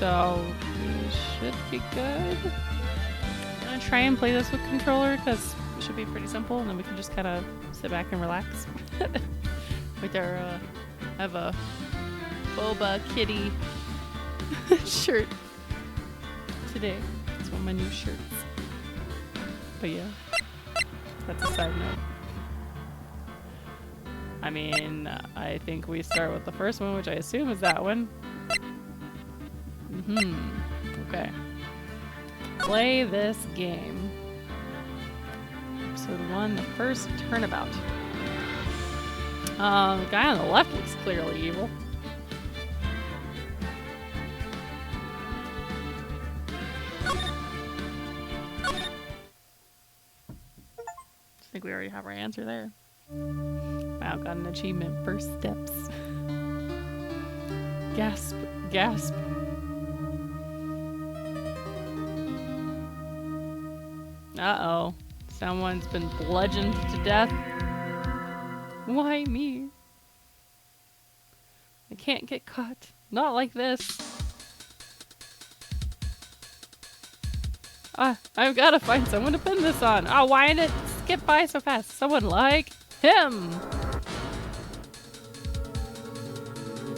So we should be good. I'm gonna try and play this with controller because it should be pretty simple, and then we can just kind of sit back and relax. With our, I have a Boba Kitty shirt today. It's one of my new shirts. But yeah, that's a side note. I mean, I think we start with the first one, which I assume is that one. Okay. Play this game. Episode 1, the first turnabout. The guy on the left looks clearly evil. I think we already have our answer there. Wow, got an achievement. First steps. Gasp. Gasp. Uh-oh. Someone's been bludgeoned to death. Why me? I can't get caught. Not like this. I've got to find someone to pin this on. Oh, why did it skip by so fast? Someone like him.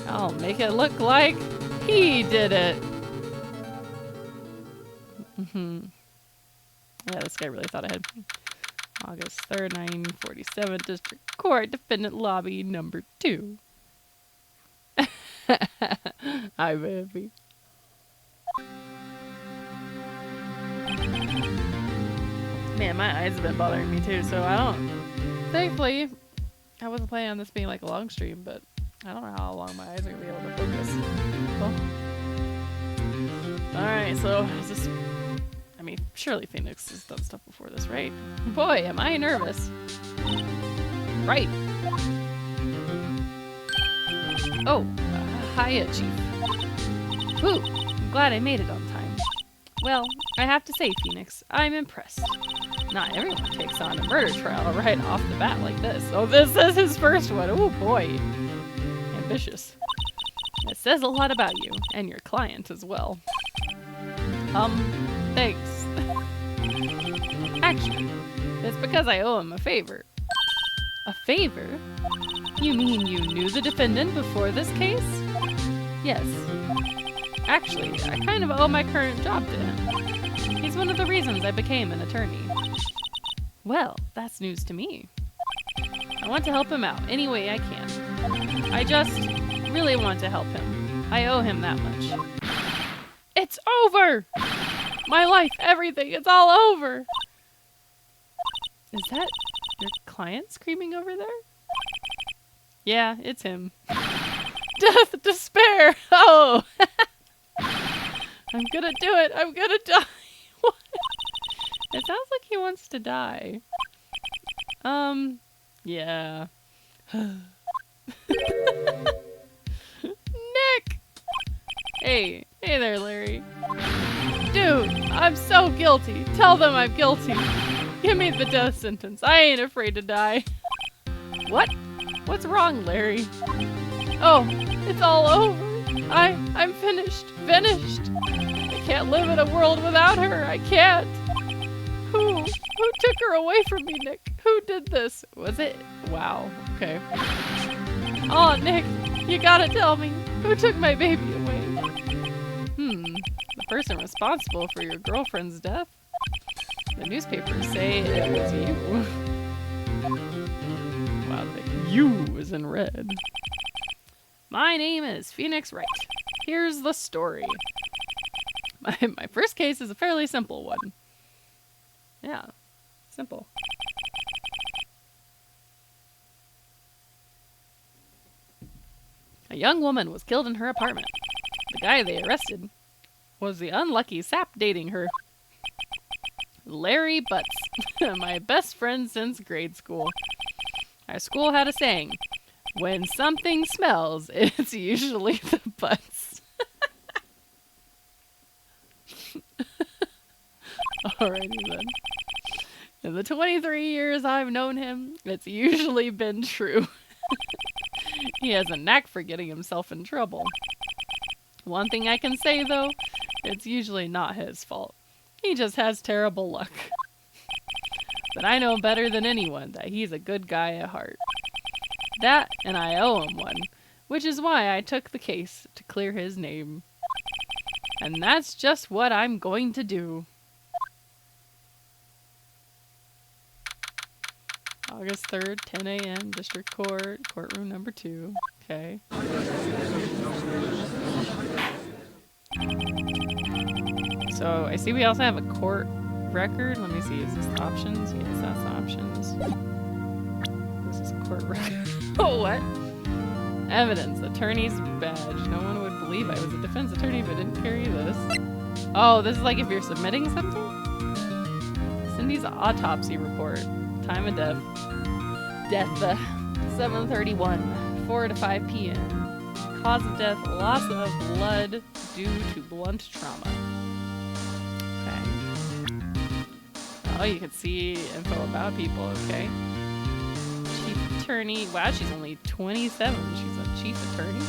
I'll make it look like he did it. Yeah, this guy really thought ahead. August 3rd, 1947, District Court, Defendant Lobby number 2. I'm happy. Man, my eyes have been bothering me too, so I don't... Thankfully, I wasn't planning on this being like a long stream, but I don't know how long my eyes are going to be able to focus. Well, alright, so is this... I mean, surely Phoenix has done stuff before this, right? Boy, am I nervous. Right. Oh, hiya, Chief. Ooh, I'm glad I made it on time. Well, I have to say, Phoenix, I'm impressed. Not everyone takes on a murder trial right off the bat like this. Oh, this is his first one. Oh, boy. Ambitious. It says a lot about you, and your client as well. Thanks. Actually, it's because I owe him a favor. A favor? You mean you knew the defendant before this case? Yes. Actually, I kind of owe my current job to him. He's one of the reasons I became an attorney. Well, that's news to me. I want to help him out any way I can. I just really want to help him. I owe him that much. It's over! My life, everything, it's all over! Is that your client screaming over there? Yeah, it's him. Death, despair! Oh! I'm gonna do it! I'm gonna die! What? It sounds like he wants to die. Yeah. Nick! Hey there, Larry. Dude, I'm so guilty. Tell them I'm guilty. Give me the death sentence. I ain't afraid to die. What? What's wrong, Larry? Oh, it's all over. I'm finished. Finished. I can't live in a world without her. I can't. Who took her away from me, Nick? Who did this? Was it? Wow. Okay. Oh, Nick, you gotta tell me. Who took my baby away? The person responsible for your girlfriend's death? The newspapers say it was you. Wow, the "you" is in red. My name is Phoenix Wright. Here's the story. My first case is a fairly simple one. Yeah, simple. A young woman was killed in her apartment. The guy they arrested was the unlucky sap dating her. Larry Butts, my best friend since grade school. Our school had a saying, when something smells, it's usually the butts. Alrighty then. In the 23 years I've known him, it's usually been true. He has a knack for getting himself in trouble. One thing I can say, though, it's usually not his fault. He just has terrible luck. But I know better than anyone that he's a good guy at heart. That, and I owe him one, which is why I took the case to clear his name. And that's just what I'm going to do. August 3rd, 10 a.m., District Court, courtroom number 2. Okay. So, I see we also have a court record. Let me see, is this the options? Yes, that's the options. This is court record. Oh, what? Evidence, attorney's badge. No one would believe I was a defense attorney if I didn't carry this. Oh, this is like if you're submitting something? Cindy's autopsy report. Time of death. Death, 7:31, 4 to 5 p.m. Cause of death, loss of blood due to blunt trauma. Okay. Oh, you can see info about people, okay. Chief attorney, wow, she's only 27. She's a chief attorney.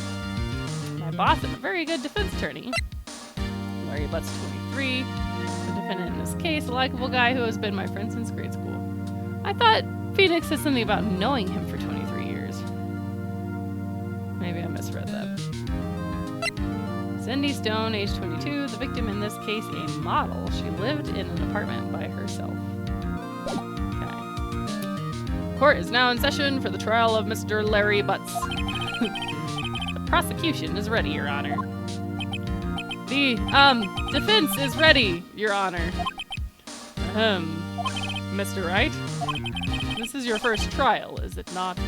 My boss is a very good defense attorney. Larry Butt's 23. The defendant in this case, a likable guy who has been my friend since grade school. I thought Phoenix said something about knowing him for 23 years. Maybe I misread that. Cindy Stone, age 22, the victim in this case, a model. She lived in an apartment by herself. Okay. Court is now in session for the trial of Mr. Larry Butts. The prosecution is ready, Your Honor. The, defense is ready, Your Honor. Mr. Wright? This is your first trial, is it not?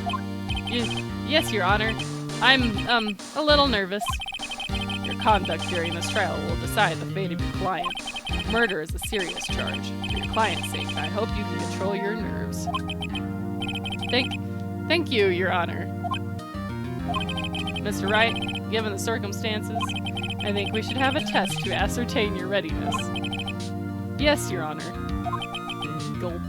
Yes, Your Honor. I'm, a little nervous. Your conduct during this trial will decide the fate of your client. Murder is a serious charge. For your client's sake, I hope you can control your nerves. Thank you, Your Honor. Mr. Wright, given the circumstances, I think we should have a test to ascertain your readiness. Yes, Your Honor. Gulp.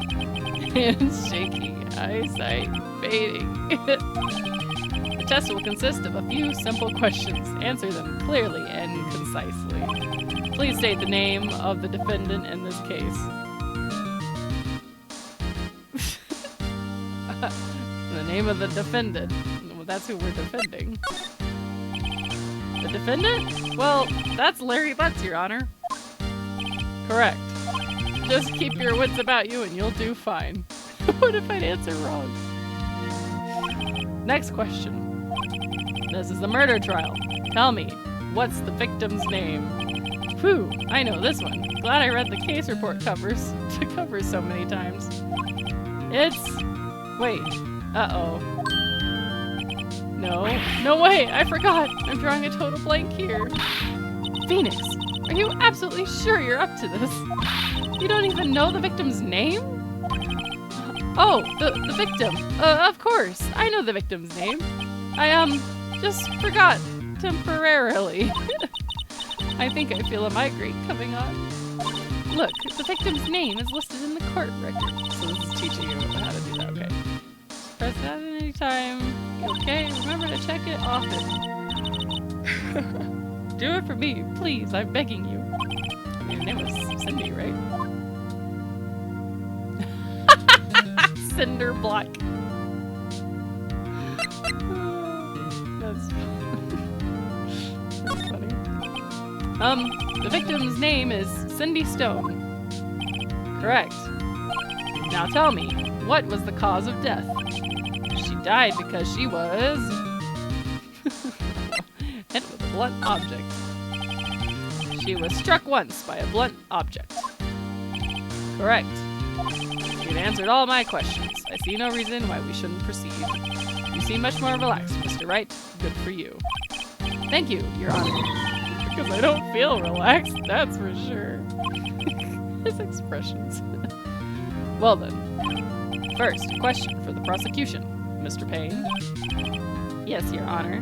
Hands shaking, eyesight fading. The test will consist of a few simple questions. Answer them clearly and concisely. Please state the name of the defendant in this case. The name of the defendant. Well, that's who we're defending. The defendant? Well, that's Larry Butts, Your Honor. Correct. Just keep your wits about you and you'll do fine. What if I'd answer wrong? Next question. This is a murder trial. Tell me, what's the victim's name? Whew, I know this one. Glad I read the case report covers to cover so many times. It's... Wait. Uh-oh. No way, I forgot. I'm drawing a total blank here. Phoenix, are you absolutely sure you're up to this? You don't even know the victim's name? Oh, the victim. Of course. I know the victim's name. I, just forgot temporarily. I think I feel a migraine coming on. Look, the victim's name is listed in the court record. So this is teaching you how to do that, okay. Press that at any time. Okay, remember to check it often. Do it for me, please, I'm begging you. I mean, her name was Cindy, right? Cinder block. That's funny. The victim's name is Cindy Stone. Correct. Now tell me, what was the cause of death? She died because she was hit with a blunt object. She was struck once by a blunt object. Correct. You've answered all my questions. I see no reason why we shouldn't proceed. You seem much more relaxed, Mr. Wright. Good for you. Thank you, Your Honor. Because I don't feel relaxed, that's for sure. His expressions. Well then. First, question for the prosecution. Mr. Payne? Yes, Your Honor.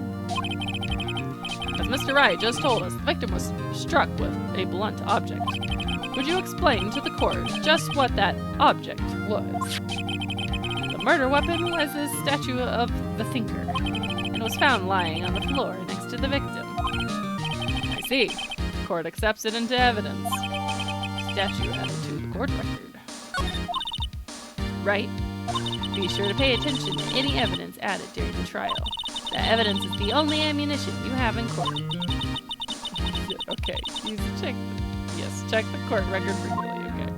As Mr. Wright just told us, the victim was struck with a blunt object. Would you explain to the court just what that object was? The murder weapon was a statue of the thinker, and was found lying on the floor next to the victim. I see. The court accepts it into evidence. Statue added to the court record. Right. Be sure to pay attention to any evidence added during the trial. That evidence is the only ammunition you have in court. Okay, check the court record regularly, okay.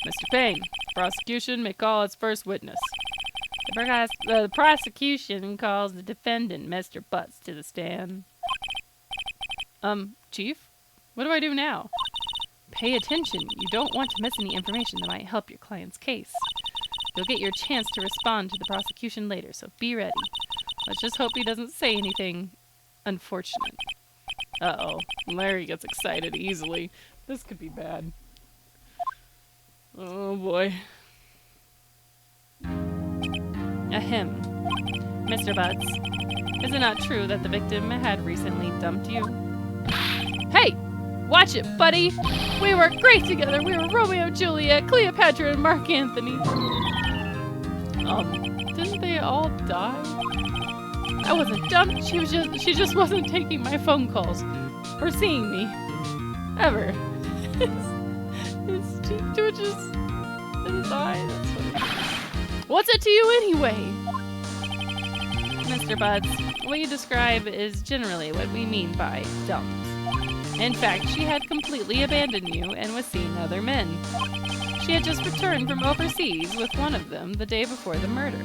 Mr. Payne, prosecution may call its first witness. The prosecution calls the defendant, Mr. Butts, to the stand. Chief? What do I do now? Pay attention. You don't want to miss any information that might help your client's case. You'll get your chance to respond to the prosecution later, so be ready. Let's just hope he doesn't say anything unfortunate. Uh-oh. Larry gets excited easily. This could be bad. Oh, boy. Ahem. Mr. Butts, is it not true that the victim had recently dumped you? Hey! Watch it, buddy! We were great together! We were Romeo, Juliet, Cleopatra, and Mark Antony! Didn't they all die? I wasn't dumped. She just wasn't taking my phone calls. Or seeing me. Ever. It's just didn't die. That's funny. What's it to you anyway? Mr. Butts, what you describe is generally what we mean by dumped. In fact, she had completely abandoned you and was seeing other men. She had just returned from overseas with one of them the day before the murder.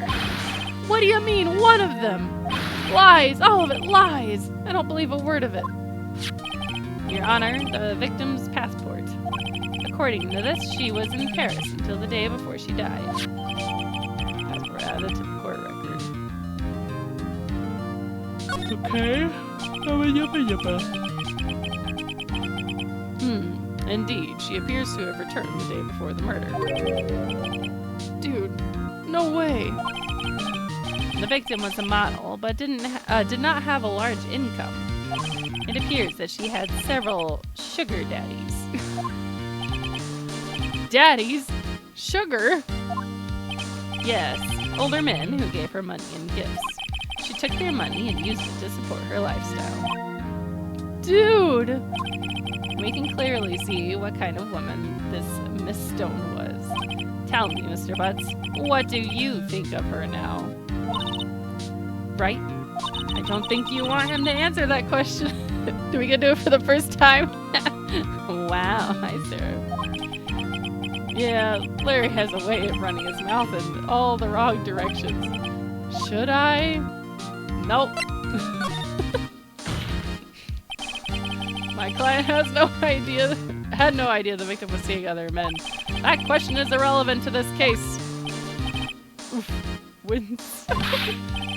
What do you mean, one of them? Lies! All of it lies! I don't believe a word of it. Your Honor, the victim's passport. According to this, she was in Paris until the day before she died. As we're added to the court record. Okay. Indeed, she appears to have returned the day before the murder. Dude, no way. The victim was a model, but did not have a large income. It appears that she had several sugar daddies. Daddies? Sugar? Yes, older men who gave her money and gifts. She took their money and used it to support her lifestyle. Dude! We can clearly see what kind of woman this Miss Stone was. Tell me, Mr. Butts, what do you think of her now? Right? I don't think you want him to answer that question. Do we get to do it for the first time? Wow, hi, Sarah. Yeah, Larry has a way of running his mouth in all the wrong directions. Should I? Nope. My client had no idea the victim was seeing other men. That question is irrelevant to this case. Oof. Wins.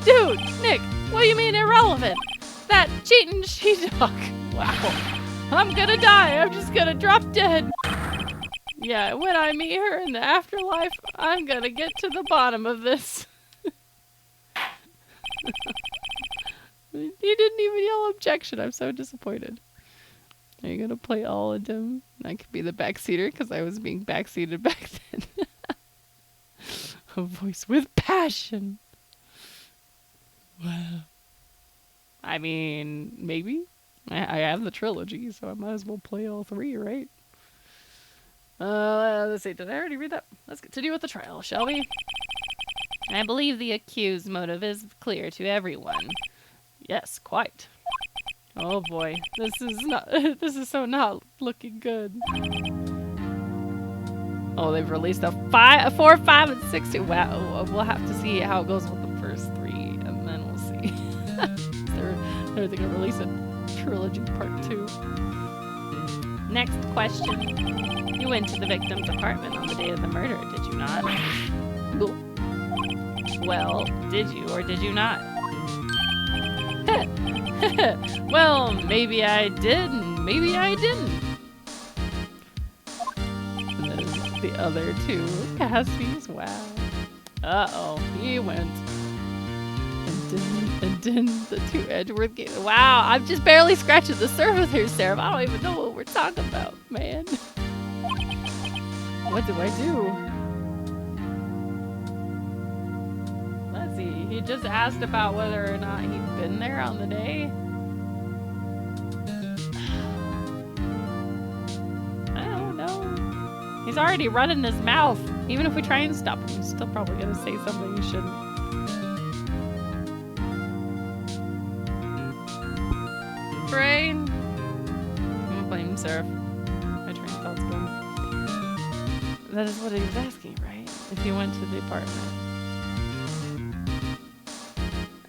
Dude, Nick, what do you mean irrelevant? That cheating she-dog. Wow. I'm gonna die. I'm just gonna drop dead. Yeah, when I meet her in the afterlife, I'm gonna get to the bottom of this. He didn't even yell objection. I'm so disappointed. Are you gonna play all of them? I could be the backseater because I was being backseated back then. A voice with passion. Wow. I mean, maybe. I have the trilogy, so I might as well play all three, right? Let's see. Did I already read that? Let's continue with the trial, shall we? I believe the accused's motive is clear to everyone. Yes, quite. Oh boy, this is so not looking good. Oh, they've released a 4, 5, and 6. Wow, we'll have to see how it goes with the first 3, and then we'll see. They're gonna release a trilogy part 2. Next question. You went to the victim's apartment on the day of the murder, did you not? Well, did you or did you not? Well, maybe I did, and maybe I didn't. And then the other 2 Cassies, wow. Uh-oh, he went. And then the 2 Edgeworth games. Wow, I'm just barely scratching the surface here, Sarah. I don't even know what we're talking about, man. What do I do? Let's see. He just asked about whether or not he'd been there on the day. He's already running his mouth. Even if we try and stop him, he's still probably gonna say something he shouldn't. Brain. I'm gonna blame Seraph. My train of thought's gone. That is what he was asking, right? If he went to the apartment.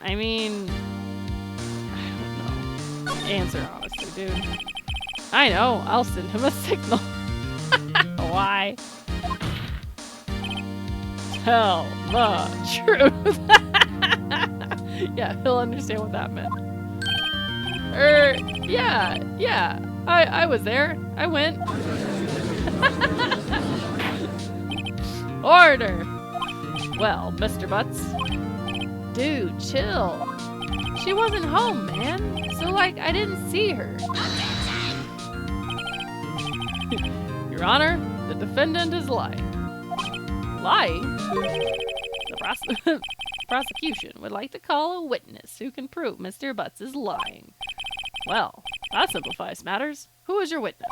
I mean, I don't know. Answer honestly, dude. I know. I'll send him a signal. Why? Tell the truth. Yeah, he'll understand what that meant. Yeah. I was there. I went. Order. Well, Mr. Butts. Dude, chill. She wasn't home, man. So, like, I didn't see her. Your Honor, the defendant is lying. Lying? The prosecution would like to call a witness who can prove Mr. Butts is lying. Well, that simplifies matters. Who is your witness?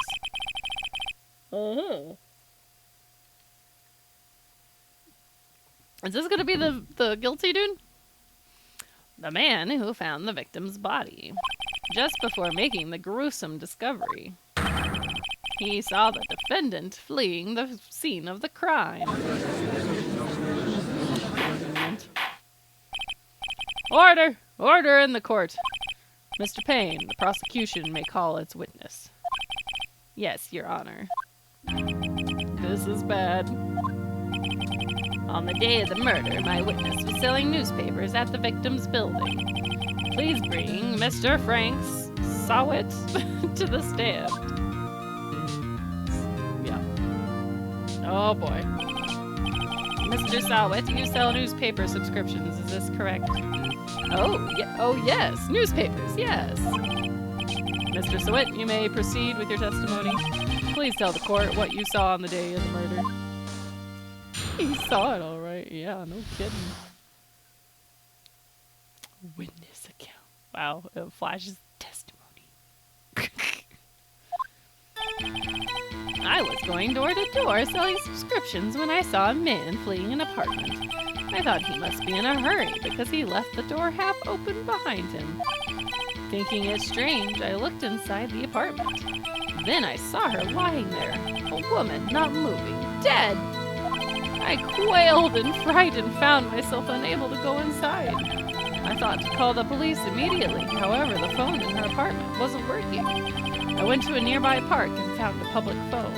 Is this gonna be the guilty dude? The man who found the victim's body just before making the gruesome discovery. He saw the defendant fleeing the scene of the crime. Order! Order in the court. Mr. Payne, the prosecution may call its witness. Yes, Your Honor. This is bad. On the day of the murder, my witness was selling newspapers at the victim's building. Please bring Mr. Frank Sawit to the stand. Yeah. Oh boy. Mr. Sawit, you sell newspaper subscriptions, is this correct? Oh yes, newspapers, yes. Mr. Sawit, you may proceed with your testimony. Please tell the court what you saw on the day of the murder. He saw it all right. Yeah, no kidding. Witness account. Wow, it flashes testimony. I was going door to door selling subscriptions when I saw a man fleeing an apartment. I thought he must be in a hurry because he left the door half open behind him. Thinking it strange, I looked inside the apartment. Then I saw her lying there, a woman not moving, dead. I quailed in fright and found myself unable to go inside. I thought to call the police immediately, however the phone in her apartment wasn't working. I went to a nearby park and found a public phone.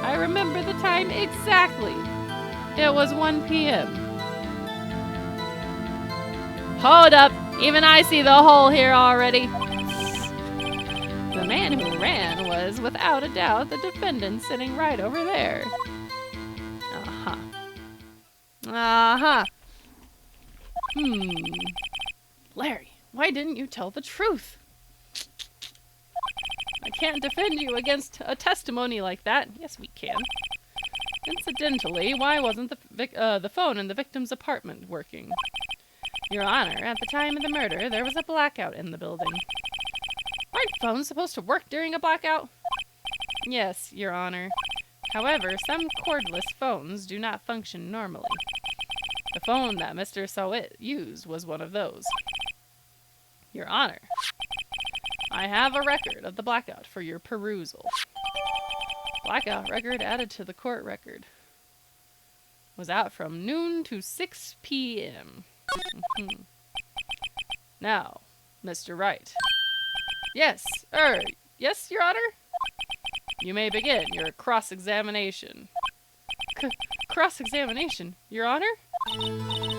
I remember the time exactly. It was 1 p.m. Hold up, even I see the hole here already. The man who ran was, without a doubt, the defendant sitting right over there. Larry, why didn't you tell the truth? I can't defend you against a testimony like that. Yes, we can. Incidentally, why wasn't the phone in the victim's apartment working? Your Honor, at the time of the murder, there was a blackout in the building. Aren't phones supposed to work during a blackout? Yes, Your Honor. However, some cordless phones do not function normally. The phone that Mr. Sawit used was one of those. Your Honor, I have a record of the blackout for your perusal. Blackout record added to the court record. Was out from noon to 6 p.m. Now, Mr. Wright. Yes, Your Honor? You may begin your cross-examination. Cross-examination, Your Honor?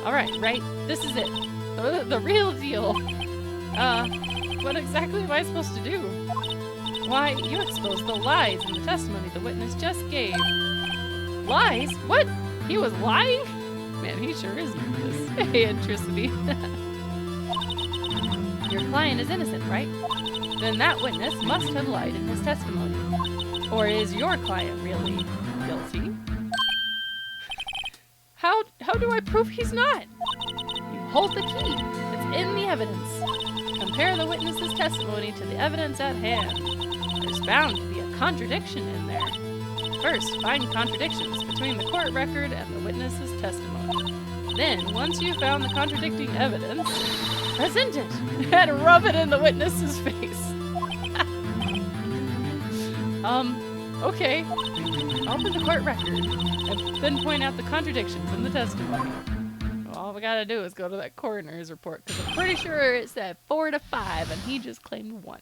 Alright, Wright, this is it. The real deal. What exactly am I supposed to do? Why, you exposed the lies in the testimony the witness just gave. Lies? What? He was lying? Man, he sure is nervous. Hey, Intricity. Your client is innocent, right? Then that witness must have lied in his testimony. Or is your client really guilty? How do I prove he's not? You hold the key. It's in the evidence. Compare the witness's testimony to the evidence at hand. There's bound to be a contradiction in there. First, find contradictions between the court record and the witness's testimony. Then, once you've found the contradicting evidence, present it and rub it in the witness's face. Okay. Open the court record and then point out the contradictions in the testimony. All we gotta do is go to that coroner's report, because I'm pretty sure it said 4 to 5 and he just claimed 1.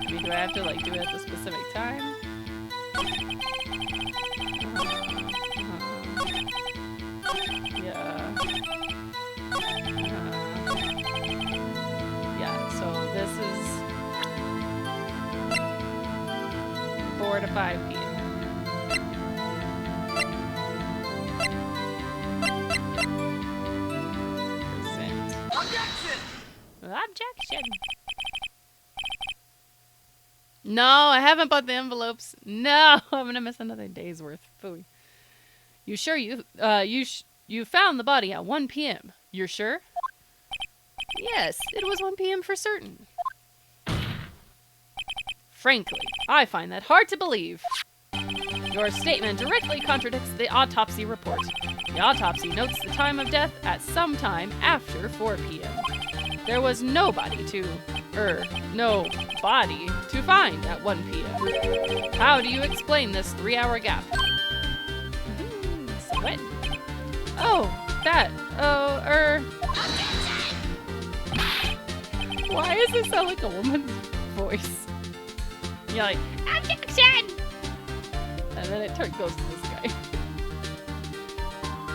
I mean, do I have to like do it at the specific time? Yeah. Yeah, so this is 4 to 5 p.m. Objection! No, I haven't bought the envelopes. No, I'm gonna miss another day's worth. Phooey. You sure you found the body at 1 p.m.? You're sure? Yes, it was 1 p.m. for certain. Frankly, I find that hard to believe. Your statement directly contradicts the autopsy report. The autopsy notes the time of death at some time after 4 p.m. There was no body to find at 1 p.m. How do you explain this 3-hour gap? What? Oh, that. Why does it sound like a woman's voice? You're like, objection! And then it goes to this guy.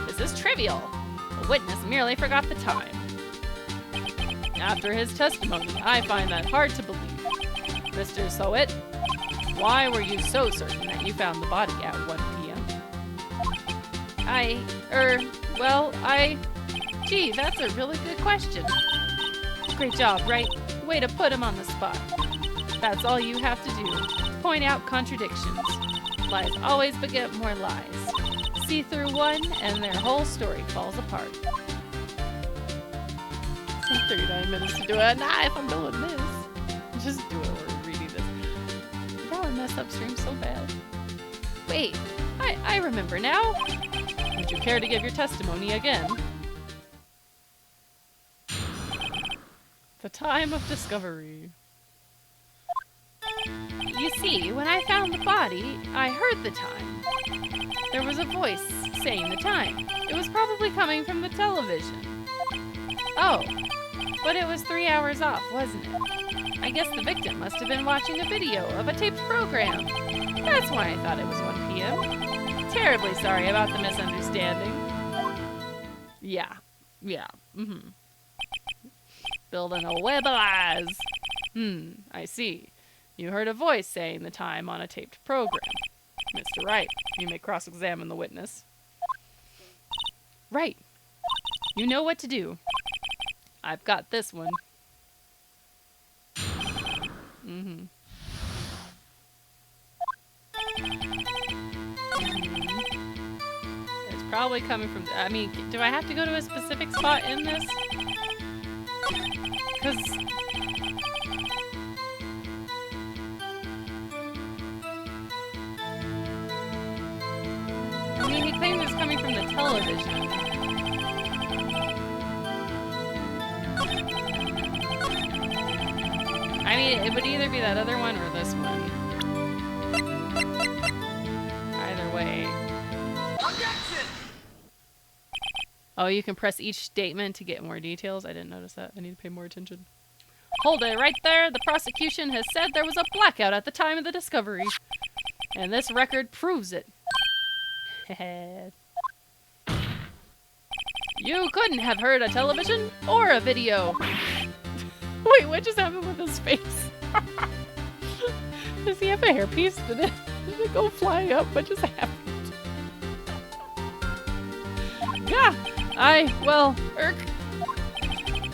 This is trivial. The witness merely forgot the time. After his testimony, I find that hard to believe. Mr. Sowett, why were you so certain that you found the body at 1 p.m.? Gee, that's a really good question. Great job, Wright. Way to put him on the spot. That's all you have to do. Point out contradictions. Lies always beget more lies. See through one, and their whole story falls apart. 39 minutes to do it. Nah, if I'm doing this, just do it while we're reading this. That would mess up stream so bad. Wait, I remember now. Would you care to give your testimony again? The time of discovery. You see, when I found the body, I heard the time. There was a voice saying the time. It was probably coming from the television. Oh. But it was 3 hours off, wasn't it? I guess the victim must have been watching a video of a taped program. That's why I thought it was 1 p.m. Terribly sorry about the misunderstanding. Yeah. Building a web of lies. I see. You heard a voice saying the time on a taped program. Mr. Wright, you may cross-examine the witness. Right. You know what to do. I've got this one. It's probably coming from... I mean, do I have to go to a specific spot in this? Because... I mean, he claims it's coming from the television. I mean, it would either be that other one or this one. Either way. Objection! Oh, you can press each statement to get more details? I didn't notice that. I need to pay more attention. Hold it right there. The prosecution has said there was a blackout at the time of the discovery. And this record proves it. You couldn't have heard a television or a video. Wait, what just happened with his face? Does he have a hairpiece? Did it go flying up? What just happened? Yeah,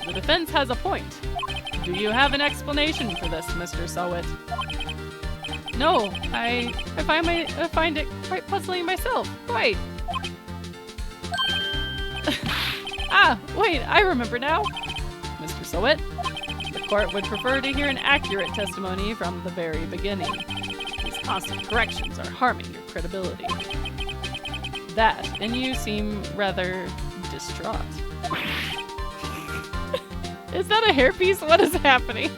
the defense has a point. Do you have an explanation for this, Mr. Sowett? No, I find it quite puzzling myself. Wait. Wait, I remember now. Mr. Sowett, The court would prefer to hear an accurate testimony from the very beginning. These constant corrections are harming your credibility. That, and you seem rather distraught. Is that a hairpiece? What is happening?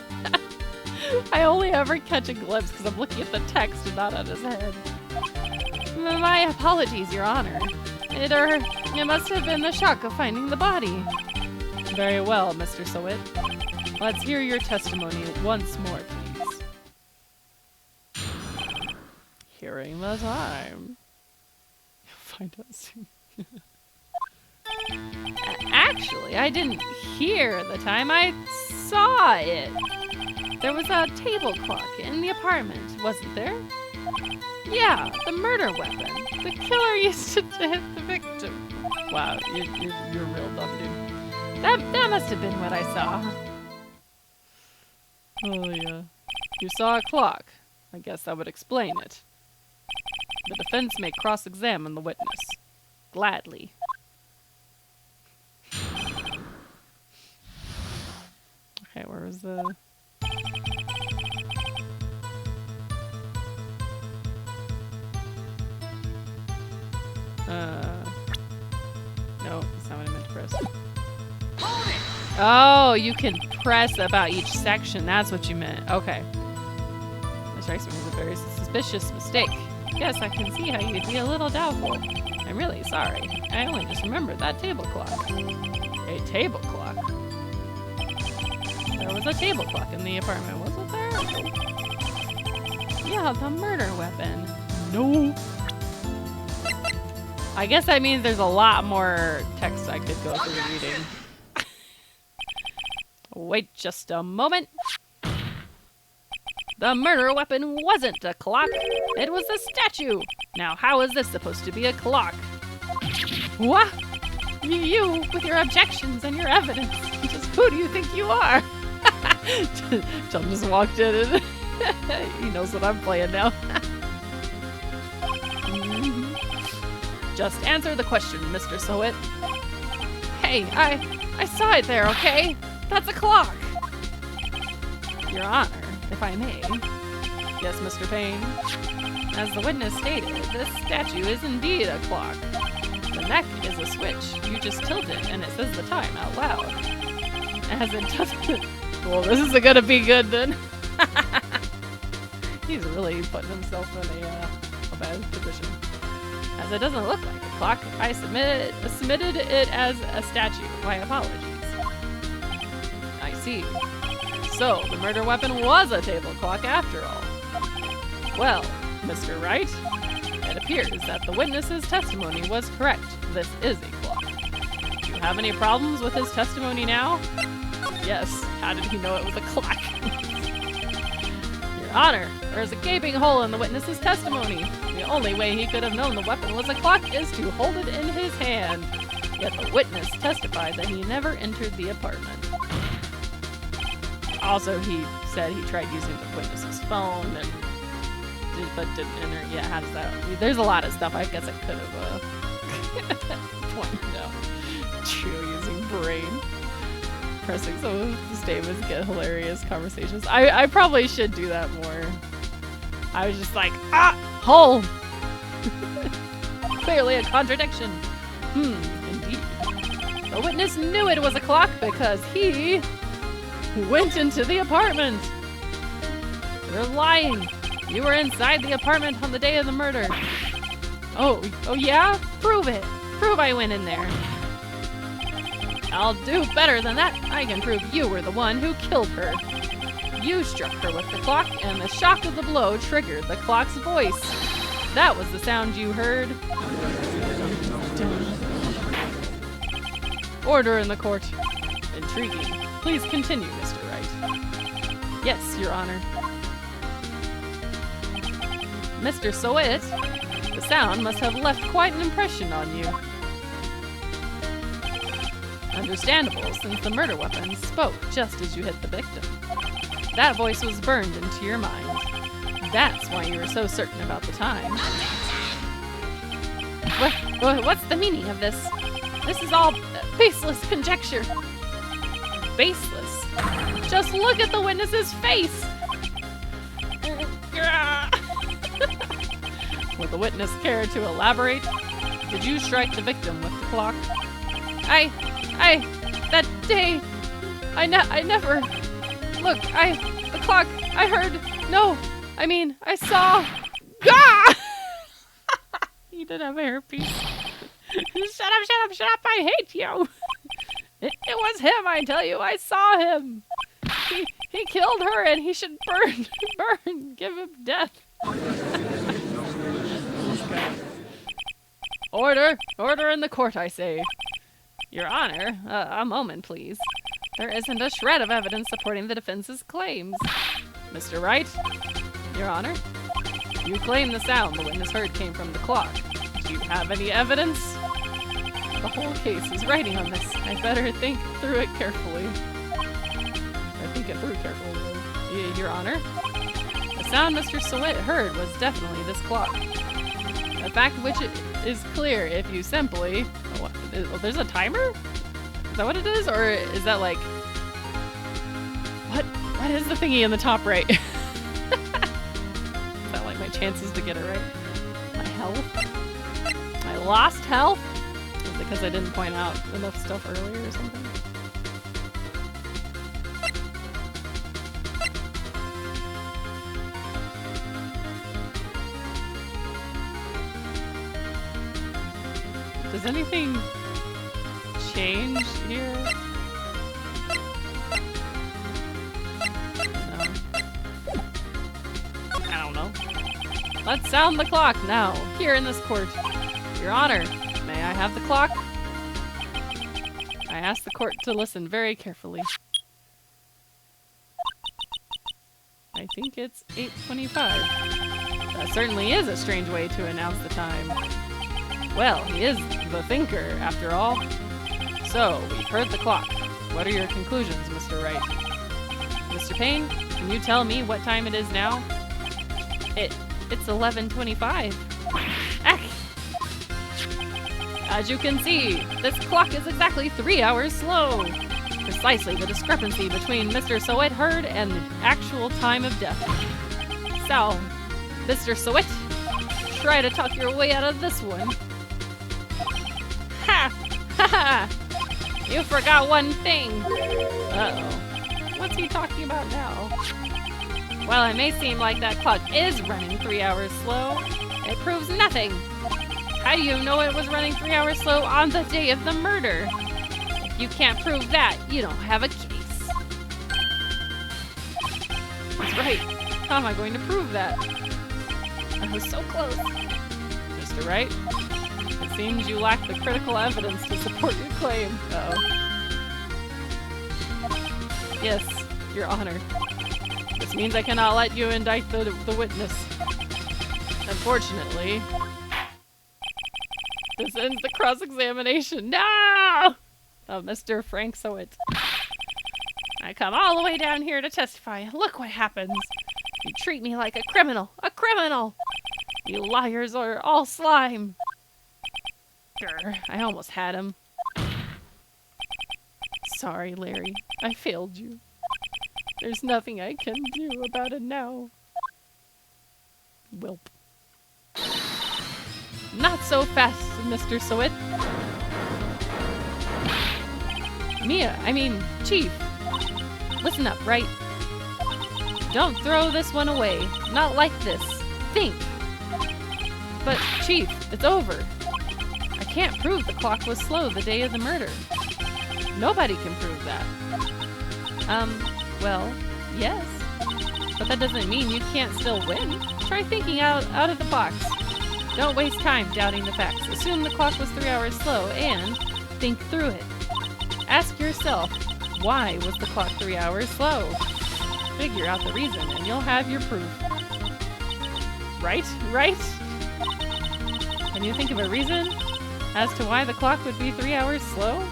I only ever catch a glimpse because I'm looking at the text and not on his head. My apologies, Your Honor. It must have been the shock of finding the body. Very well, Mr. Sowit. Let's hear your testimony once more, please. Hearing the time. Find out soon. Actually, I didn't hear the time. I saw it. There was a table clock in the apartment, wasn't there? Yeah, the murder weapon. The killer used it to hit the victim. Wow, you're real dumb, dude. That must have been what I saw. Oh, yeah. You saw a clock. I guess that would explain it. The defense may cross-examine the witness. Gladly. Okay, where was the... No, that's not what I meant to press. Oh, you can press about each section. That's what you meant. Okay. This strikes me as a very suspicious mistake. Yes, I can see how you'd be a little doubtful. I'm really sorry. I only just remembered that table clock. A table clock? There was a table clock in the apartment, wasn't there? Yeah, the murder weapon. No. I guess that means there's a lot more text I could go through reading. Wait just a moment. The murder weapon wasn't a clock. It was a statue. Now, how is this supposed to be a clock? What? You, with your objections and your evidence. Just who do you think you are? John just walked in and he knows what I'm playing now. Just answer the question, Mr. Sowit. Hey, I saw it there, okay? That's a clock. Your Honor, if I may. Yes, Mr. Payne. As the witness stated, this statue is indeed a clock. The neck is a switch. You just tilt it and it says the time out loud. As it doesn't... Well, this isn't gonna be good then. He's really putting himself in a bad position. As it doesn't look like a clock, I submitted it as a statue. My apologies. I see. So, the murder weapon was a table clock after all. Well, Mr. Wright, it appears that the witness's testimony was correct. This is a clock. Do you have any problems with his testimony now? Yes. How did he know it was a clock? Your Honor, there is a gaping hole in the witness's testimony. The only way he could have known the weapon was a clock is to hold it in his hand. Yet the witness testified that he never entered the apartment. Also, he said he tried using the witness's phone but didn't enter. Yeah, how does that... There's a lot of stuff I guess I could have pointed out. Trio using brain. Pressing some of the statements, get hilarious conversations. I probably should do that more. I was just like, hole! Clearly a contradiction. Indeed. The witness knew it was a clock because he went into the apartment. You're lying. You were inside the apartment on the day of the murder. Oh yeah? Prove it. Prove I went in there. I'll do better than that. I can prove you were the one who killed her. You struck her with the clock, and the shock of the blow triggered the clock's voice. That was the sound you heard. Order in the court. Intriguing. Please continue, Mr. Wright. Yes, Your Honor. Mr. Sowit, the sound must have left quite an impression on you. Understandable, since the murder weapon spoke just as you hit the victim. That voice was burned into your mind. That's why you were so certain about the time. What's the meaning of this? This is all baseless conjecture. baseless. Just look at the witness's face! Would the witness care to elaborate? Did you strike the victim with the clock? That day, I never... Look, the clock, I heard... No, I mean, I saw... Gah! He did have a hairpiece. Shut up, I hate you! It was him, I tell you, I saw him! He killed her and he should burn, give him death. Order in the court, I say. Your Honor, a moment, please. There isn't a shred of evidence supporting the defense's claims. Mr. Wright, Your Honor, you claim the sound the witness heard came from the clock. Do you have any evidence? The whole case is riding on this. I better think through it carefully. Your Honor, the sound Mr. Sweat heard was definitely this clock. A fact which is clear if you simply... Oh, there's a timer? Is that what it is? Or is that like... What is the thingy in the top right? Is that like my chances to get it right? My health? My lost health? Is it because I didn't point out enough stuff earlier or something? Does anything change here? No. I don't know. Let's sound the clock now, here in this court. Your Honor, may I have the clock? I ask the court to listen very carefully. I think it's 8:25. That certainly is a strange way to announce the time. Well, he is the thinker, after all. So, we've heard the clock. What are your conclusions, Mr. Wright? Mr. Payne, can you tell me what time it is now? It's 11:25. As you can see, this clock is exactly 3 hours slow. Precisely the discrepancy between Mr. Sowet heard and the actual time of death. So, Mr. Sowet, try to talk your way out of this one. Ha! Ha ha! You forgot one thing! Uh-oh. What's he talking about now? While it may seem like that clock is running 3 hours slow, it proves nothing. How do you know it was running 3 hours slow on the day of the murder? If you can't prove that, you don't have a case. That's right. How am I going to prove that? I was so close. Mr. Wright? It seems you lack the critical evidence to support your claim. Uh-oh. Yes, Your Honor. This means I cannot let you indict the witness. Unfortunately, this ends the cross-examination. No! Of Mr. Frank Sowet. I come all the way down here to testify. Look what happens. You treat me like a criminal. A criminal! You liars are all slime. Grr, I almost had him. Sorry, Larry. I failed you. There's nothing I can do about it now. Welp. Not so fast, Mr. Sowet. Chief. Listen up, Wright? Don't throw this one away. Not like this. Think. But, Chief, it's over. I can't prove the clock was slow the day of the murder. Nobody can prove that. Well, yes. But that doesn't mean you can't still win. Try thinking out of the box. Don't waste time doubting the facts. Assume the clock was 3 hours slow and think through it. Ask yourself, why was the clock 3 hours slow? Figure out the reason and you'll have your proof. Right? Right? Can you think of a reason as to why the clock would be 3 hours slow?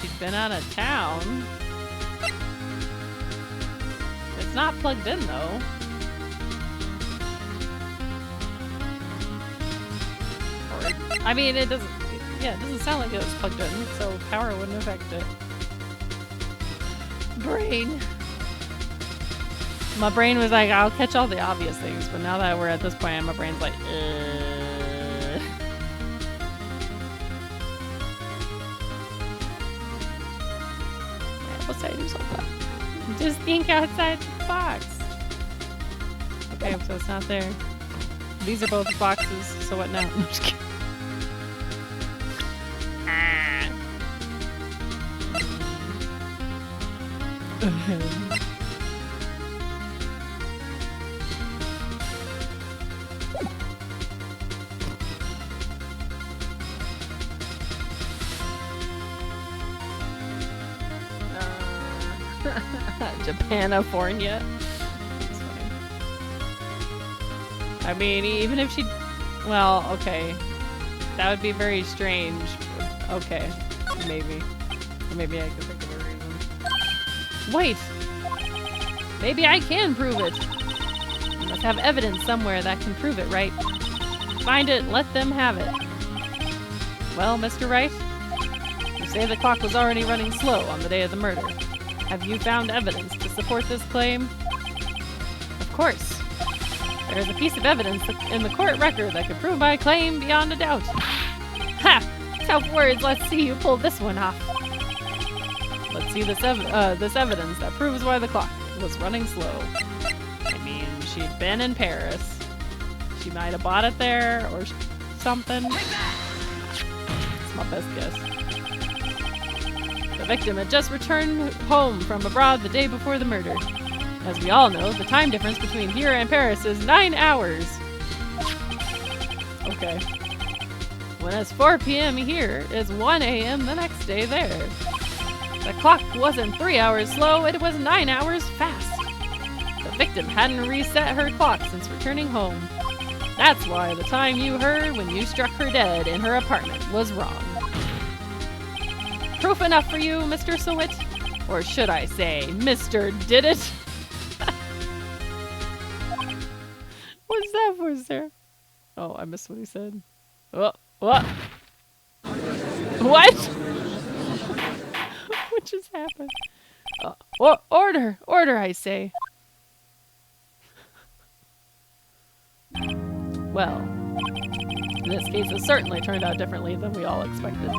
She'd been out of town. It's not plugged in though. I mean, it doesn't. Yeah, it doesn't sound like it was plugged in, so power wouldn't affect it. Brain. My brain was like, I'll catch all the obvious things, but now that we're at this point, my brain's like, What's I do something? Just think outside the box. Okay, so it's not there. These are both boxes, so what now? I'm just kidding. Japanifornia. That's funny. I mean, even if she... Well, okay. That would be very strange. Okay. Maybe. Or maybe I could think of a reason. Wait! Maybe I can prove it! You must have evidence somewhere that can prove it, right? Find it, let them have it. Well, Mr. Wright? You say the clock was already running slow on the day of the murder. Have you found evidence to support this claim? Of course. There is a piece of evidence in the court record that could prove my claim beyond a doubt. Ha! Tough words, let's see you pull this one off. Let's see this evidence that proves why the clock was running slow. I mean, she'd been in Paris. She might have bought it there or something. That's my best guess. The victim had just returned home from abroad the day before the murder. As we all know, the time difference between here and Paris is 9 hours. Okay. When it's 4 p.m. here, it's 1 a.m. the next day there. The clock wasn't 3 hours slow, it was 9 hours fast. The victim hadn't reset her clock since returning home. That's why the time you heard when you struck her dead in her apartment was wrong. Proof enough for you, Mr. Sowit? Or should I say, Mr. Did It? What's that for, sir? Oh, I missed what he said. Oh, what? What? What just happened? Order! Order, I say. Well, this case has certainly turned out differently than we all expected.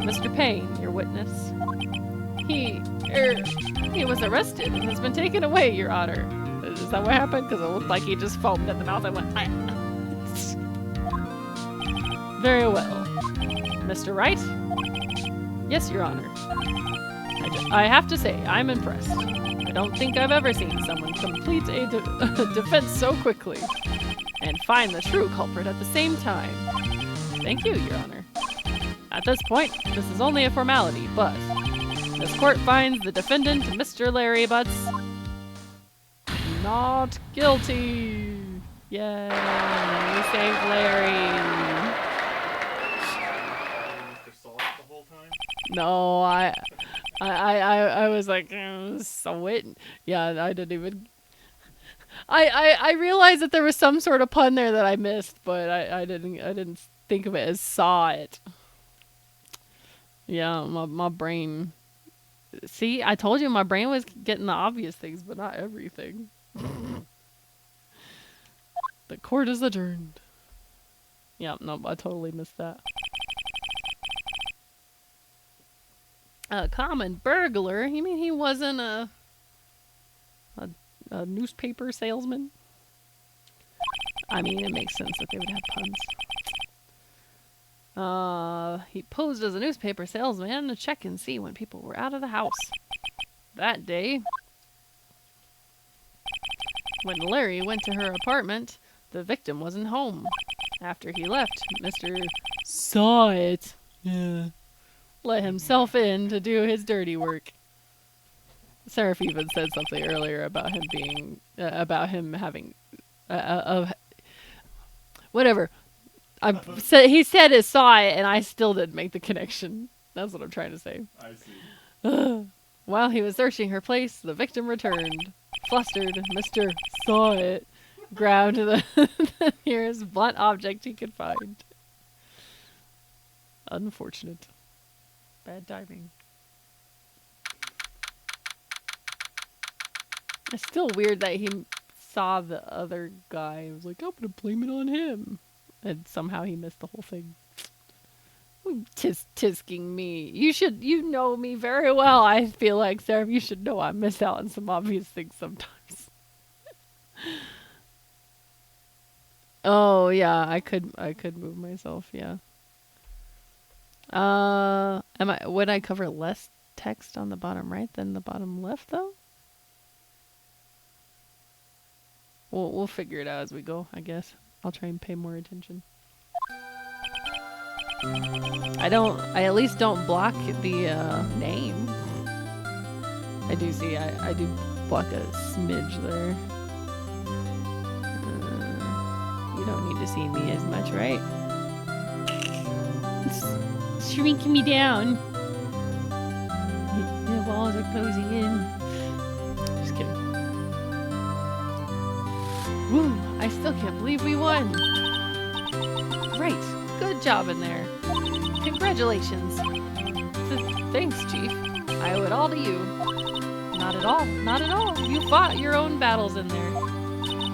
Mr. Payne, your witness. He was arrested and has been taken away, Your Honor. Is that what happened? Because it looked like he just foamed at the mouth and went, Very well. Mr. Wright? Yes, Your Honor. I have to say, I'm impressed. I don't think I've ever seen someone complete a defense so quickly and find the true culprit at the same time. Thank you, Your Honor. At this point, this is only a formality, but this court finds the defendant, Mr. Larry Butts, not guilty. Yay, we saved Larry. No, I was like, so it. Yeah, I didn't even. I realized that there was some sort of pun there that I missed, but I didn't think of it as saw it. Yeah, my brain. See, I told you my brain was getting the obvious things, but not everything. The court is adjourned. Yeah, no, I totally missed that. A common burglar? You mean he wasn't a newspaper salesman? I mean, it makes sense that they would have puns. He posed as a newspaper salesman to check and see when people were out of the house. That day, when Larry went to her apartment, the victim wasn't home. After he left, Mr. Saw It. Yeah. Let himself in to do his dirty work. Seraph even said something earlier about him being, having, whatever. He said it saw it, and I still didn't make the connection. That's what I'm trying to say. I see. While he was searching her place, the victim returned. Flustered, Mr. Saw It grabbed the nearest blunt object he could find. unfortunate. Bad timing. It's still weird that he saw the other guy and was like, I'm gonna blame it on him. And somehow he missed the whole thing. Tisking me. You know me very well, I feel like, Sarah. You should know I miss out on some obvious things sometimes. Oh, yeah, I could move myself, yeah. Would I cover less text on the bottom right than the bottom left, though? We'll figure it out as we go, I guess. I'll try and pay more attention. I at least don't block the name. I do see, I do block a smidge there. You don't need to see me as much, right? It's shrinking me down. The walls are closing in. Just kidding. Woo! I still can't believe we won. Right. Good job in there. Congratulations. Thanks, Chief. I owe it all to you. Not at all. Not at all. You fought your own battles in there.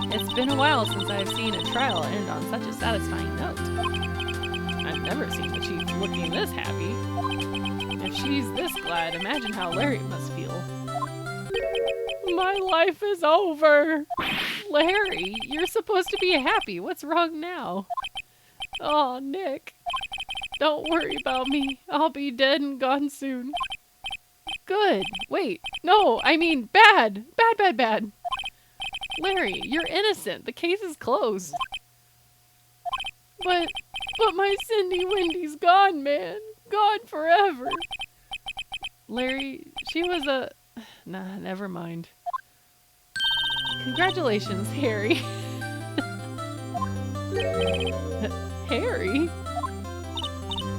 It's been a while since I've seen a trial end on such a satisfying note. I've never seen the Chief looking this happy. If she's this glad, imagine how Larry must feel. My life is over! Larry, you're supposed to be happy. What's wrong now? Oh, Nick. Don't worry about me. I'll be dead and gone soon. Good. Wait. No, I mean bad. Bad. Larry, you're innocent. The case is closed. But my Cindy Wendy's gone, man. Gone forever. Larry, she was a... Nah, never mind. Congratulations, Harry. Harry?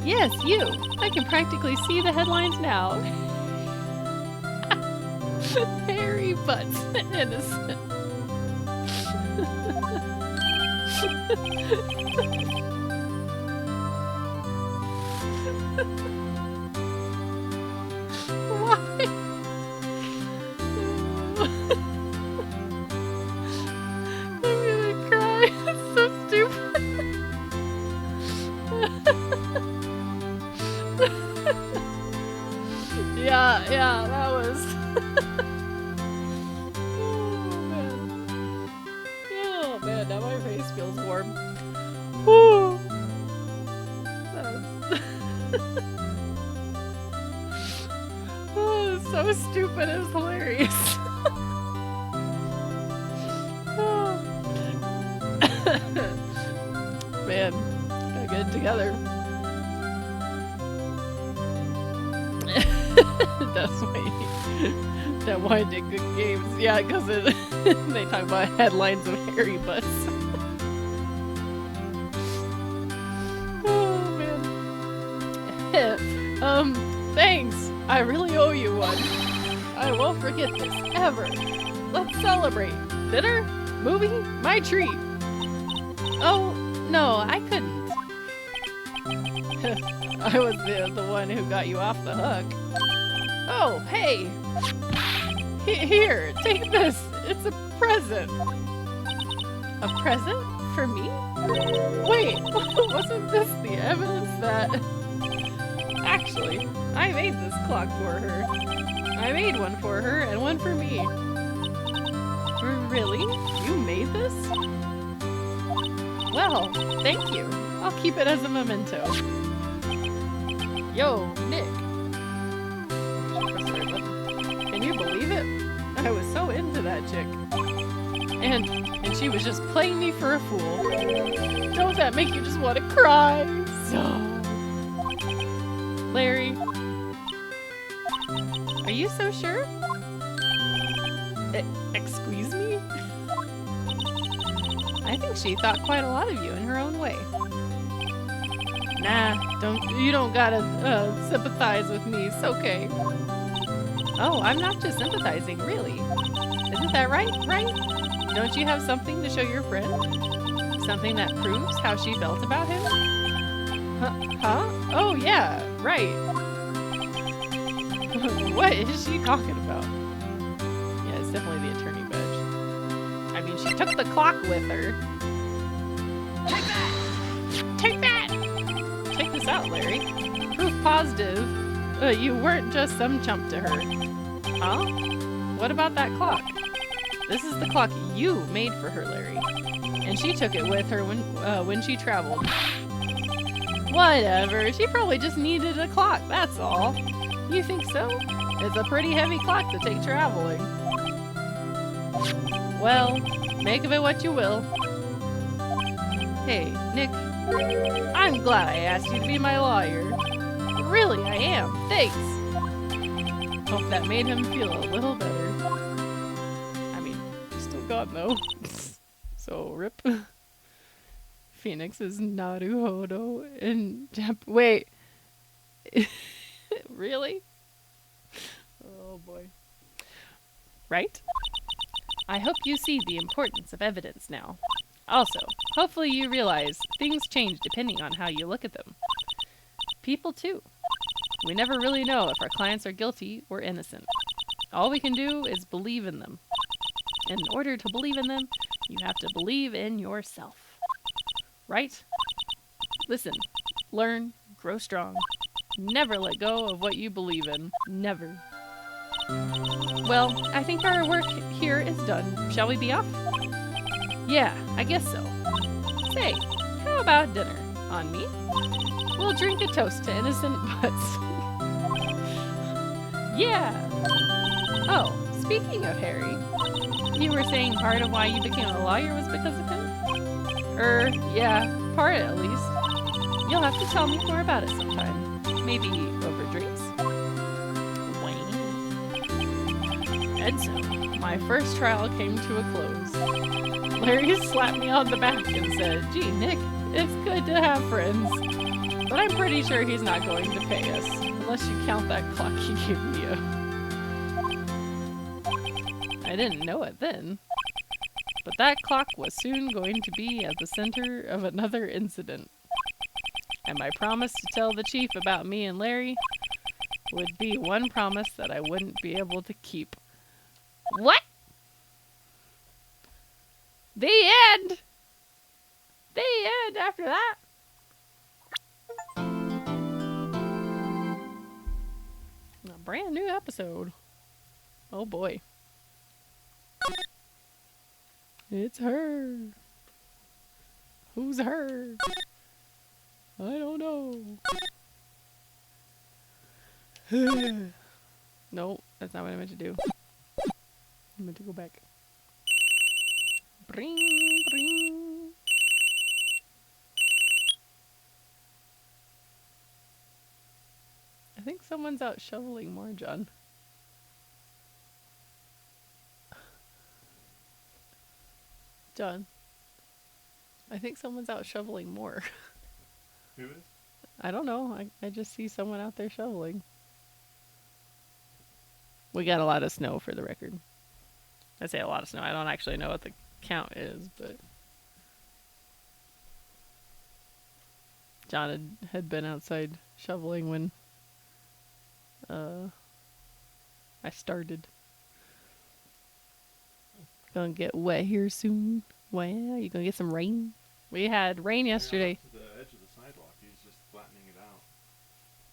Yes, you. I can practically see the headlines now. Harry Butts, innocent. Why? I'm gonna cry. It's so stupid. Yeah, that was. Oh man, now my face feels warm. Woo. Oh, it's so stupid. It's hilarious. Oh. Man, gotta get it together. That's why that wanted good games. Yeah, because they talk about headlines of hairy butts. Oh man. Thanks. I really owe you one. I won't forget this ever. Let's celebrate. Dinner? Movie? My treat. Oh no, I couldn't. I was the one who got you off the hook. Oh, hey! Here, take this. It's a present. A present? For me? Wait, wasn't this the evidence that... Actually, I made this clock for her. I made one for her and one for me. Really? You made this? Well, thank you. I'll keep it as a memento. Yo, Nick. Can you believe it? I was so into that chick. And she was just playing me for a fool. Don't that make you just want to cry? So... Larry. Are you so sure? Excuse me? I think she thought quite a lot of you in her own way. Nah, you don't gotta sympathize with me. It's okay. Oh, I'm not just sympathizing, really. Isn't that right? Don't you have something to show your friend? Something that proves how she felt about him? Huh? Oh, yeah, right. What is she talking about? Yeah, it's definitely the attorney badge. I mean, she took the clock with her. Take that! Take that! Check this out, Larry. Proof positive. You weren't just some chump to her. Huh? What about that clock? This is the clock you made for her, Larry. And she took it with her when she traveled. Whatever, she probably just needed a clock, that's all. You think so? It's a pretty heavy clock to take traveling. Well, make of it what you will. Hey, Nick. I'm glad I asked you to be my lawyer. Really, I am. Thanks. Hope that made him feel a little better. I mean, still gone though. So, rip. Phoenix is Naruhodo in wait. Really? Oh boy. Right? I hope you see the importance of evidence now. Also, hopefully you realize things change depending on how you look at them. People too. We never really know if our clients are guilty or innocent. All we can do is believe in them. In order to believe in them, you have to believe in yourself. Right? Listen, learn, grow strong. Never let go of what you believe in. Never. Well, I think our work here is done. Shall we be off? Yeah, I guess so. Say, how about dinner? On me? We'll drink a toast to innocent butts. Yeah! Oh, speaking of Harry, you were saying part of why you became a lawyer was because of him? Yeah, part at least. You'll have to tell me more about it sometime. Maybe over drinks? And so, my first trial came to a close. Larry slapped me on the back and said, "Gee, Nick, it's good to have friends. But I'm pretty sure he's not going to pay us, unless you count that clock he gave you." I didn't know it then. But that clock was soon going to be at the center of another incident. And my promise to tell the chief about me and Larry would be one promise that I wouldn't be able to keep. What? The end! The end after that. A brand new episode. Oh boy. It's her. Who's her? I don't know. No, that's not what I meant to do. I meant to go back. Bring, bring. I think someone's out shoveling more, John. John. I think someone's out shoveling more. Who is? I don't know. I just see someone out there shoveling. We got a lot of snow for the record. I say a lot of snow. I don't actually know what the count is, but John had been outside shoveling when I started. Gonna get wet here soon. Wow, you gonna get some rain? We had rain yesterday. To the edge of the sidewalk, he's just flattening it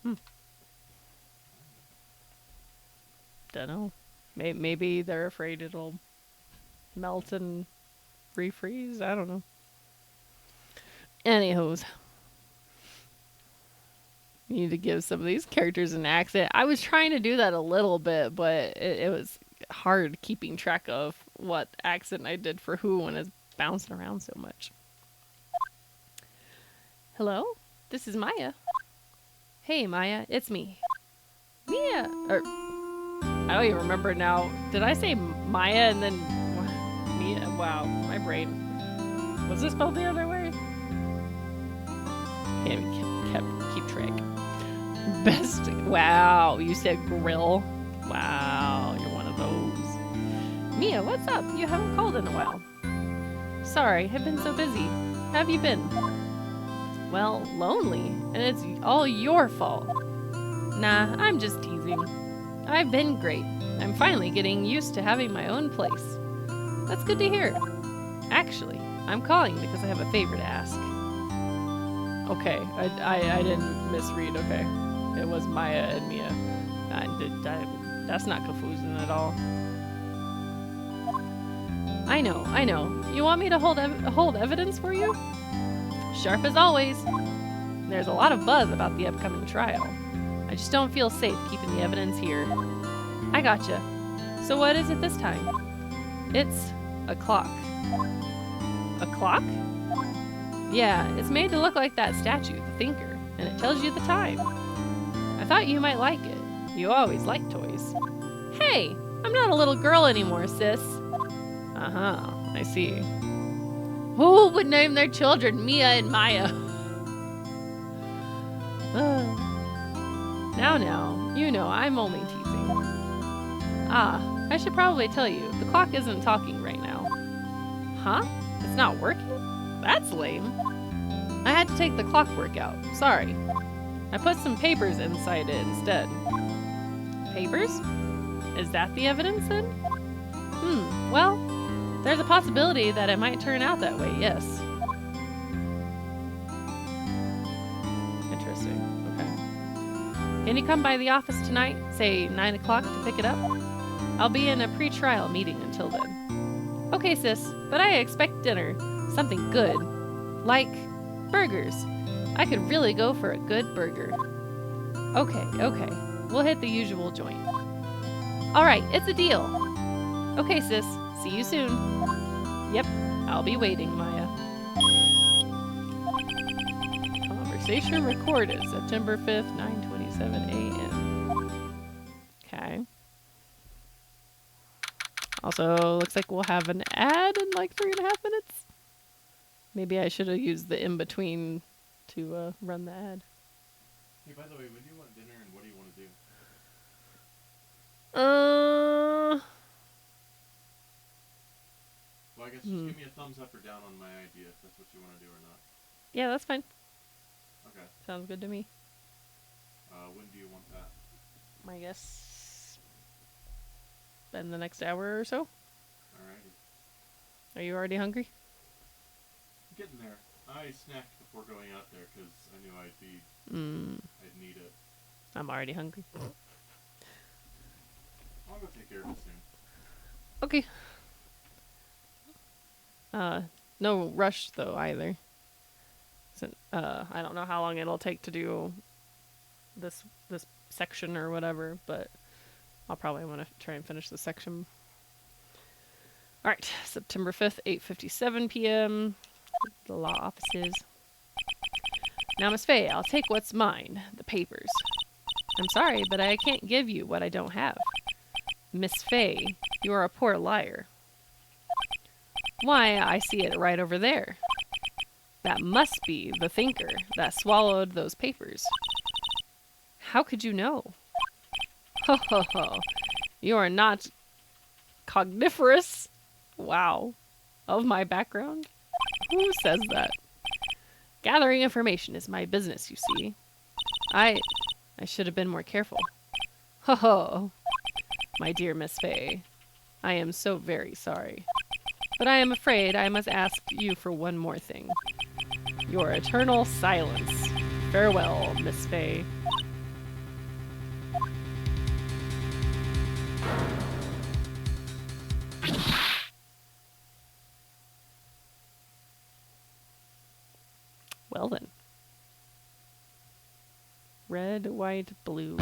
out. Dunno. Maybe they're afraid it'll melt and refreeze. I don't know. Anywho's. You need to give some of these characters an accent. I was trying to do that a little bit, but it was hard keeping track of what accent I did for who when it's bouncing around so much. Hello? This is Maya. Hey, Maya. It's me. Mia. I don't even remember now. Did I say Maya and then Mia? Wow, my brain. Was this spelled the other way? Can't even keep track. Best. Wow, you said grill. Wow, you're one of those. Mia, what's up? You haven't called in a while. Sorry, I've been so busy. How have you been? Well, lonely, and it's all your fault. Nah, I'm just teasing. I've been great. I'm finally getting used to having my own place. That's good to hear. Actually, I'm calling because I have a favor to ask. Okay, I didn't misread, okay. It was Maya and Mia. That's not confusing at all. I know. You want me to hold evidence for you? Sharp as always. There's a lot of buzz about the upcoming trial. I just don't feel safe keeping the evidence here. I gotcha. So what is it this time? It's a clock. A clock? Yeah, it's made to look like that statue, the Thinker, and it tells you the time. I thought you might like it. You always like toys. Hey, I'm not a little girl anymore, sis. Uh-huh, I see. Who would name their children Mia and Maya? Now, you know I'm only teasing. Ah, I should probably tell you, the clock isn't talking right now. Huh? It's not working? That's lame. I had to take the clockwork out. Sorry. I put some papers inside it instead. Papers? Is that the evidence then? Well, there's a possibility that it might turn out that way, yes. Interesting. Okay. Can you come by the office tonight, say 9 o'clock, to pick it up? I'll be in a pre-trial meeting until then. Okay, sis, but I expect dinner. Something good. Like burgers. I could really go for a good burger. Okay. We'll hit the usual joint. Alright, it's a deal. Okay, sis. See you soon. Yep, I'll be waiting, Maya. Conversation recorded September 5th, 9:27 a.m. Okay. Also, looks like we'll have an ad in like 3.5 minutes. Maybe I should have used the in-between to run the ad. Hey, by the way, when do you want dinner and what do you want to do? Well, I guess just give me a thumbs up or down on my idea if that's what you want to do or not. Yeah, that's fine. Okay. Sounds good to me. When do you want that? I guess in the next hour or so. Alrighty. Are you already hungry? I'm getting there. I snacked before going out there because I knew I'd need it. I'm already hungry. I'll go take care of it soon. Okay. No rush though either. So, I don't know how long it'll take to do this section or whatever, but I'll probably want to try and finish the section. All right, September 5th, 8:57 p.m. The law offices. Now, Miss Faye, I'll take what's mine, the papers. I'm sorry, but I can't give you what I don't have. Miss Faye, you are a poor liar. Why, I see it right over there. That must be the Thinker that swallowed those papers. How could you know? Ho ho ho. You are not cogniferous. Wow. Of my background? Who says that? Gathering information is my business, you see. I should have been more careful. Ho ho. My dear Miss Faye, I am so very sorry. But I am afraid I must ask you for one more thing. Your eternal silence. Farewell, Miss Faye. Well then. Red, white, blue.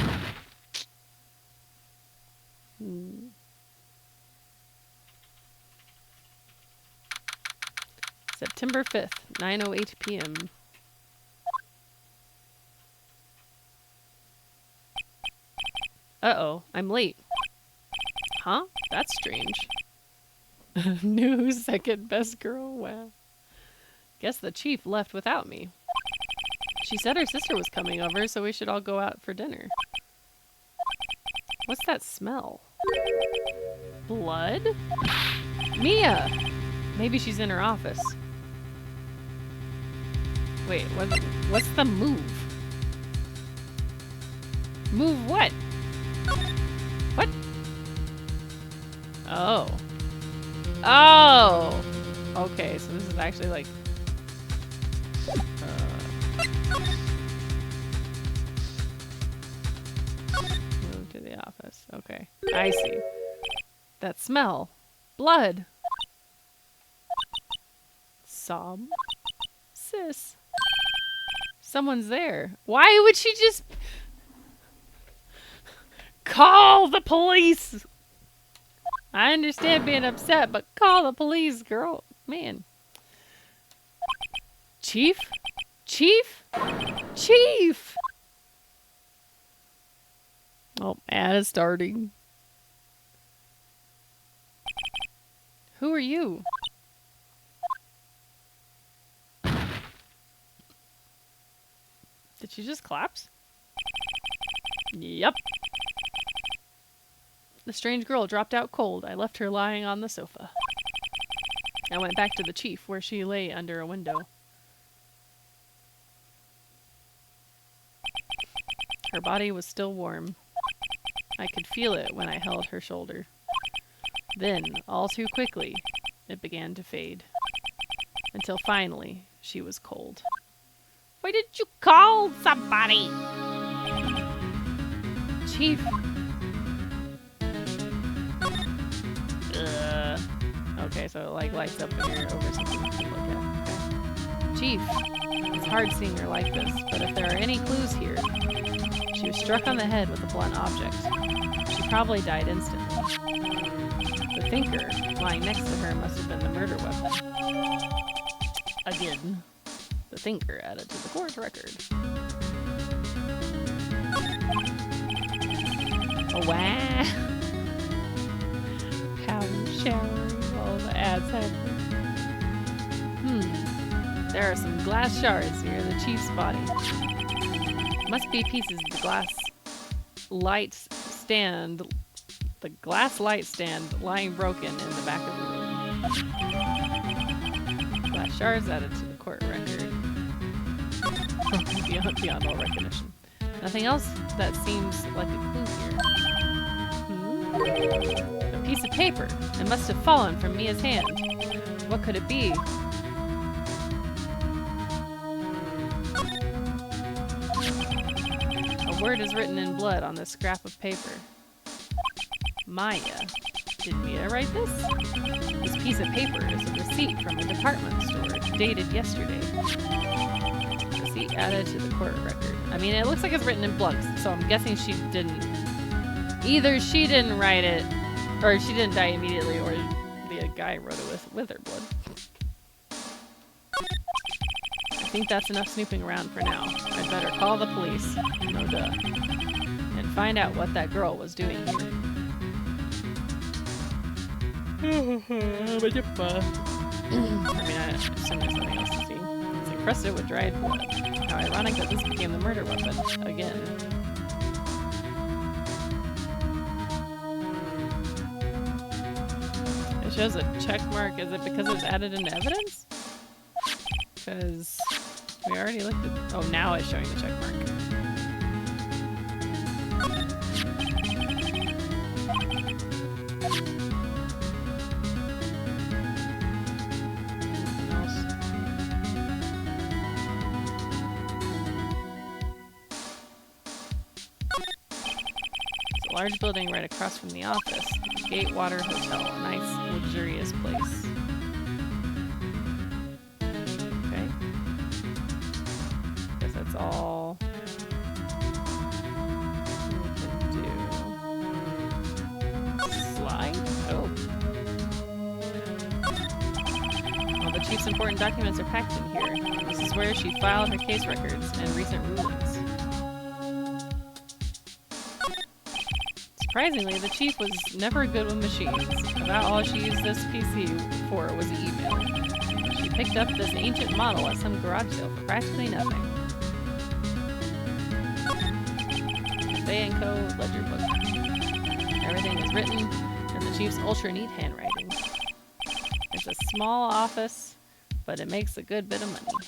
September 5th, 9:08 p.m. Uh-oh, I'm late. Huh? That's strange. New second best girl? Wow. Guess the chief left without me. She said her sister was coming over, so we should all go out for dinner. What's that smell? Blood? Mia! Maybe she's in her office. Wait, what's the move? Move what? What? Oh. Oh! Okay, so this is actually like... move to the office. Okay. I see. That smell. Blood. Sob. Sis. Someone's there. Why would she just... call the police? I understand being upset, but call the police, girl. Man. Chief? Chief? Chief! Oh, ad is starting. Who are you? Did she just collapse? Yep. The strange girl dropped out cold. I left her lying on the sofa. I went back to the chief, where she lay under a window. Her body was still warm. I could feel it when I held her shoulder. Then, all too quickly, it began to fade. Until finally, she was cold. Why didn't you call somebody? Chief. Okay, so it like lights up when you're over something to look at. Okay. Chief, it's hard seeing her like this, but if there are any clues here, she was struck on the head with a blunt object. She probably died instantly. The thinker lying next to her must have been the murder weapon. Again, the thinker added to the court record. Oh, wow. Powder shower. All the ads happening. There are some glass shards near the chief's body. Must be pieces of the glass light stand. The glass light stand lying broken in the back of the room. Glass shards added to the court record. beyond all recognition. Nothing else that seems like a clue here. A piece of paper. It must have fallen from Mia's hand. What could it be? A word is written in blood on this scrap of paper. Maya. Did Mia write this? This piece of paper is a receipt from a department store dated yesterday. Receipt added to the court record. I mean, it looks like it's written in blood, so I'm guessing she didn't... Either she didn't write it, or she didn't die immediately, or the guy wrote it with her blood. I think that's enough snooping around for now. I'd better call the police, no duh, and find out what that girl was doing here. I mean, I assume there's nothing else to see. It's encrusted with dried blood. How ironic that this became the murder weapon again. It shows a check mark. Is it because it's added into evidence? Because we already looked at... Oh, now it's showing the check mark. Large building right across from the office. Gatewater Hotel, a nice, luxurious place. Okay. Guess that's all we can do. Slide? Oh. All the chief's important documents are packed in here. This is where she filed her case records and recent rulings. Surprisingly, the chief was never good with machines. About all she used this PC for was email. She picked up this ancient model at some garage sale for practically nothing. They & Co. ledger book. Everything is written in the chief's ultra-neat handwriting. It's a small office, but it makes a good bit of money.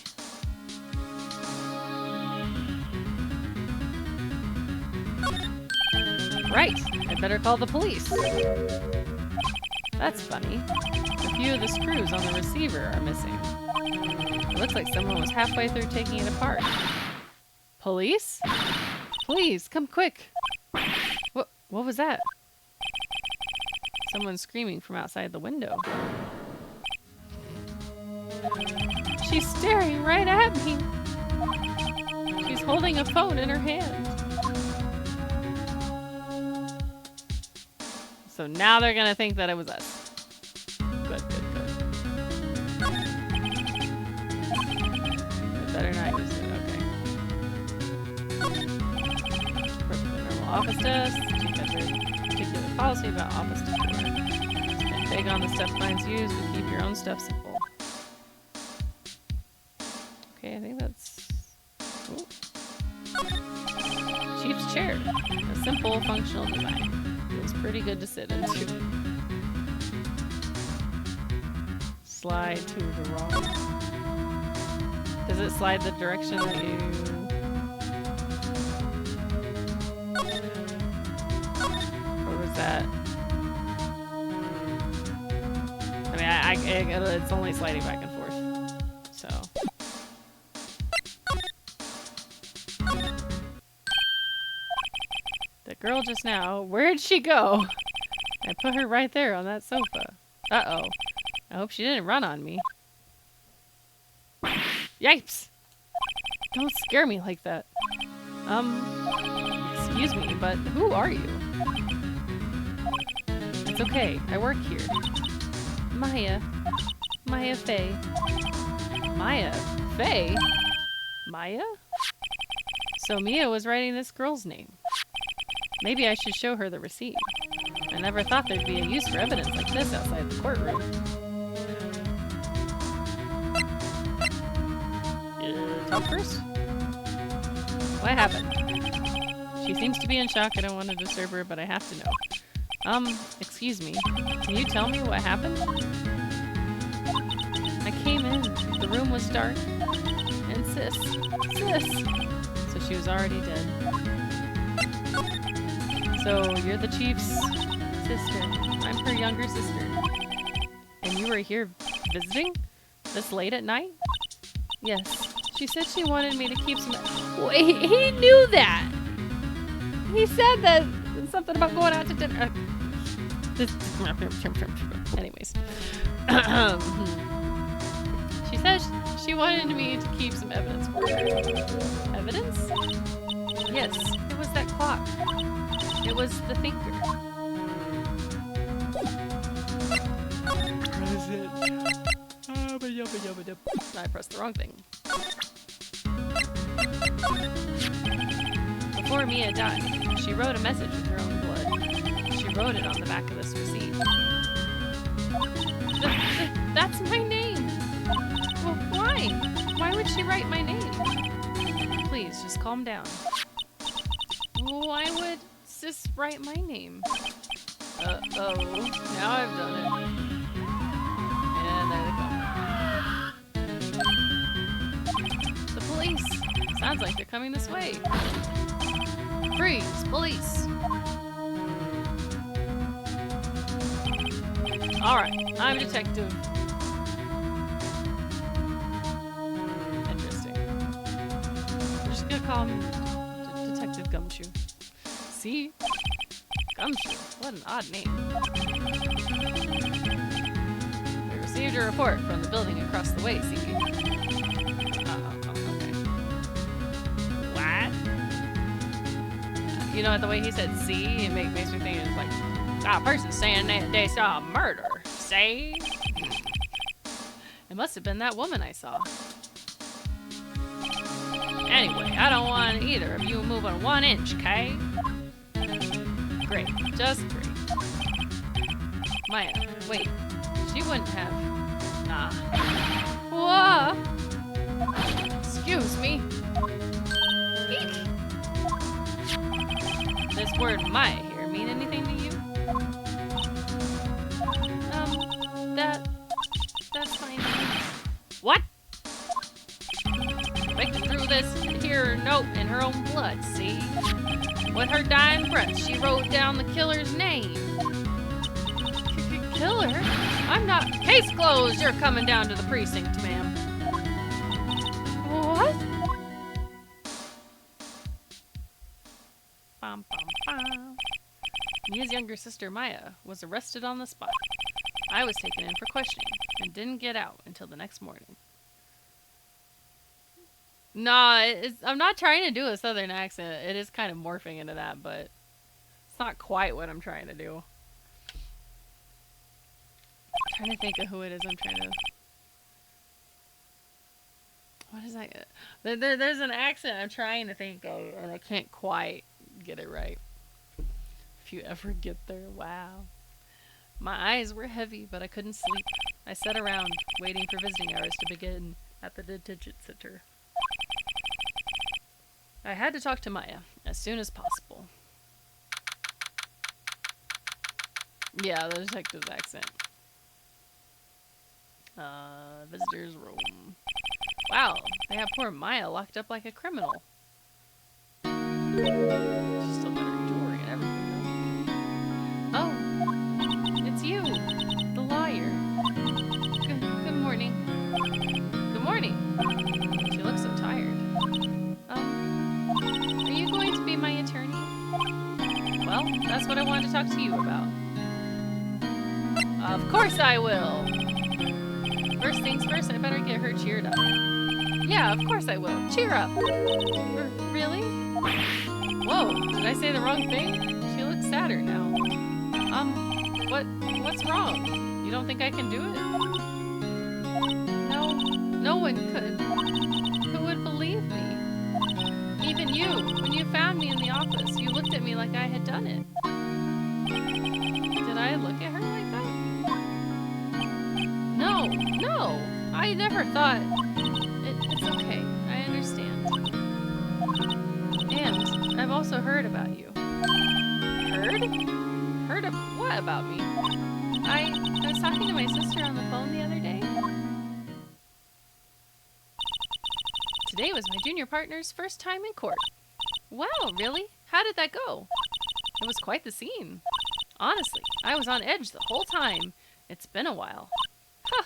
Right, I'd better call the police. That's funny. A few of the screws on the receiver are missing. It looks like someone was halfway through taking it apart. Police? Please, come quick. What was that? Someone screaming from outside the window. She's staring right at me. She's holding a phone in her hand. So now they're gonna think that it was us. Good. I better not use it, okay. Perfectly normal office desk. Chief has a particular policy about office decor. Spend big on the stuff clients use, but keep your own stuff simple. Okay, I think that's... Ooh. Chief's chair. A simple, functional design. Feels pretty good to sit into. Slide to the wrong. Does it slide the direction that you... Or was that... I mean, it's only sliding back and forth. So... The girl just now, where'd she go? I put her right there on that sofa. Uh-oh. I hope she didn't run on me. Yipes! Don't scare me like that. Excuse me, but who are you? It's okay, I work here. Maya Fey. Maya Fey? Maya? So Mia was writing this girl's name. Maybe I should show her the receipt. I never thought there'd be a use for evidence like this outside the courtroom. Talk first? What happened? She seems to be in shock. I don't want to disturb her, but I have to know. Excuse me. Can you tell me what happened? I came in. The room was dark. And sis. So she was already dead. So, you're the chief's sister. I'm her younger sister. And you were here visiting? This late at night? Yes. She said she wanted me to keep some... Wait, he knew that! He said that... Something about going out to dinner... Anyways. She said she wanted me to keep some evidence for her. Evidence? Yes, it was that clock. It was the thinker. I pressed the wrong thing. Before Mia died, she wrote a message with her own blood. She wrote it on the back of this receipt. That's my name! Well, why? Why would she write my name? Please, just calm down. Why would sis write my name? Uh-oh. Now I've done it. And there they go. The police! Sounds like they're coming this way. Freeze! Police! Alright, I'm a detective. Interesting. We're just gonna call him Detective Gumshoe. See? Gumshoe. What an odd name. We received a report from the building across the way, see? Okay. What? You know, the way he said see, it makes me think it's like, a person saying that they saw a murder. See? It must have been that woman I saw. Anyway, I don't want either of you moving 1 inch, okay? Great. Just great. Maya, wait. She wouldn't have... Nah. Whoa! Excuse me. Eek. This word Maya here mean anything to you? That's my name. What? Victim drew threw this here note in her own blood, see? With her dying breath, she wrote down the killer's name. Killer? I'm not... Case closed! You're coming down to the precinct, ma'am. What? Bum, bum, bum. Mia's younger sister, Maya, was arrested on the spot. I was taken in for questioning and didn't get out until the next morning. Nah, I'm not trying to do a southern accent. It is kind of morphing into that, but it's not quite what I'm trying to do. I'm trying to think of who it is I'm trying to... What is that? There's an accent I'm trying to think of, and I can't quite get it right. If you ever get there, wow. My eyes were heavy, but I couldn't sleep. I sat around, waiting for visiting hours to begin at the detention center. I had to talk to Maya as soon as possible. Yeah, the detective's accent. Visitor's room. Wow, they have poor Maya locked up like a criminal. She still got her jewelry and everything, though. Oh, it's you, the lawyer. Good morning. Good morning. She looks so tired. Are you going to be my attorney? Well, that's what I wanted to talk to you about. Of course I will. First things first, I better get her cheered up. Yeah, of course I will. Cheer up. Really? Whoa, did I say the wrong thing? She looks sadder now. What's wrong? You don't think I can do it? No, no one could. Who would believe me? Even you, when you found me in the office, you looked at me like I had done it. Did I look at her like that? No, I never thought... It's okay, I understand. And I've also heard about you. Heard? Heard of what about me? I was talking to my sister on the phone the other day. Today was my junior partner's first time in court. Wow, really? How did that go? It was quite the scene. Honestly, I was on edge the whole time. It's been a while. Huh.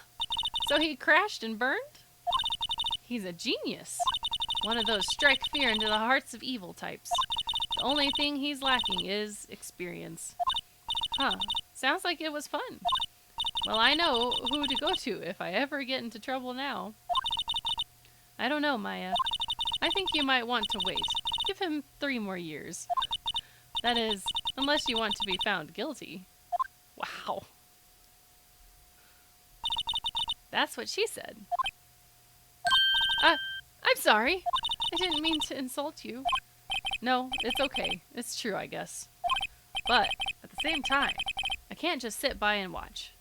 So he crashed and burned? He's a genius. One of those strike fear into the hearts of evil types. The only thing he's lacking is experience. Huh. Sounds like it was fun. Well, I know who to go to if I ever get into trouble now. I don't know, Maya. I think you might want to wait. Give him 3 more years. That is, unless you want to be found guilty. Wow. That's what she said. I'm sorry. I didn't mean to insult you. No, it's okay. It's true, I guess. But, at the same time, I can't just sit by and watch.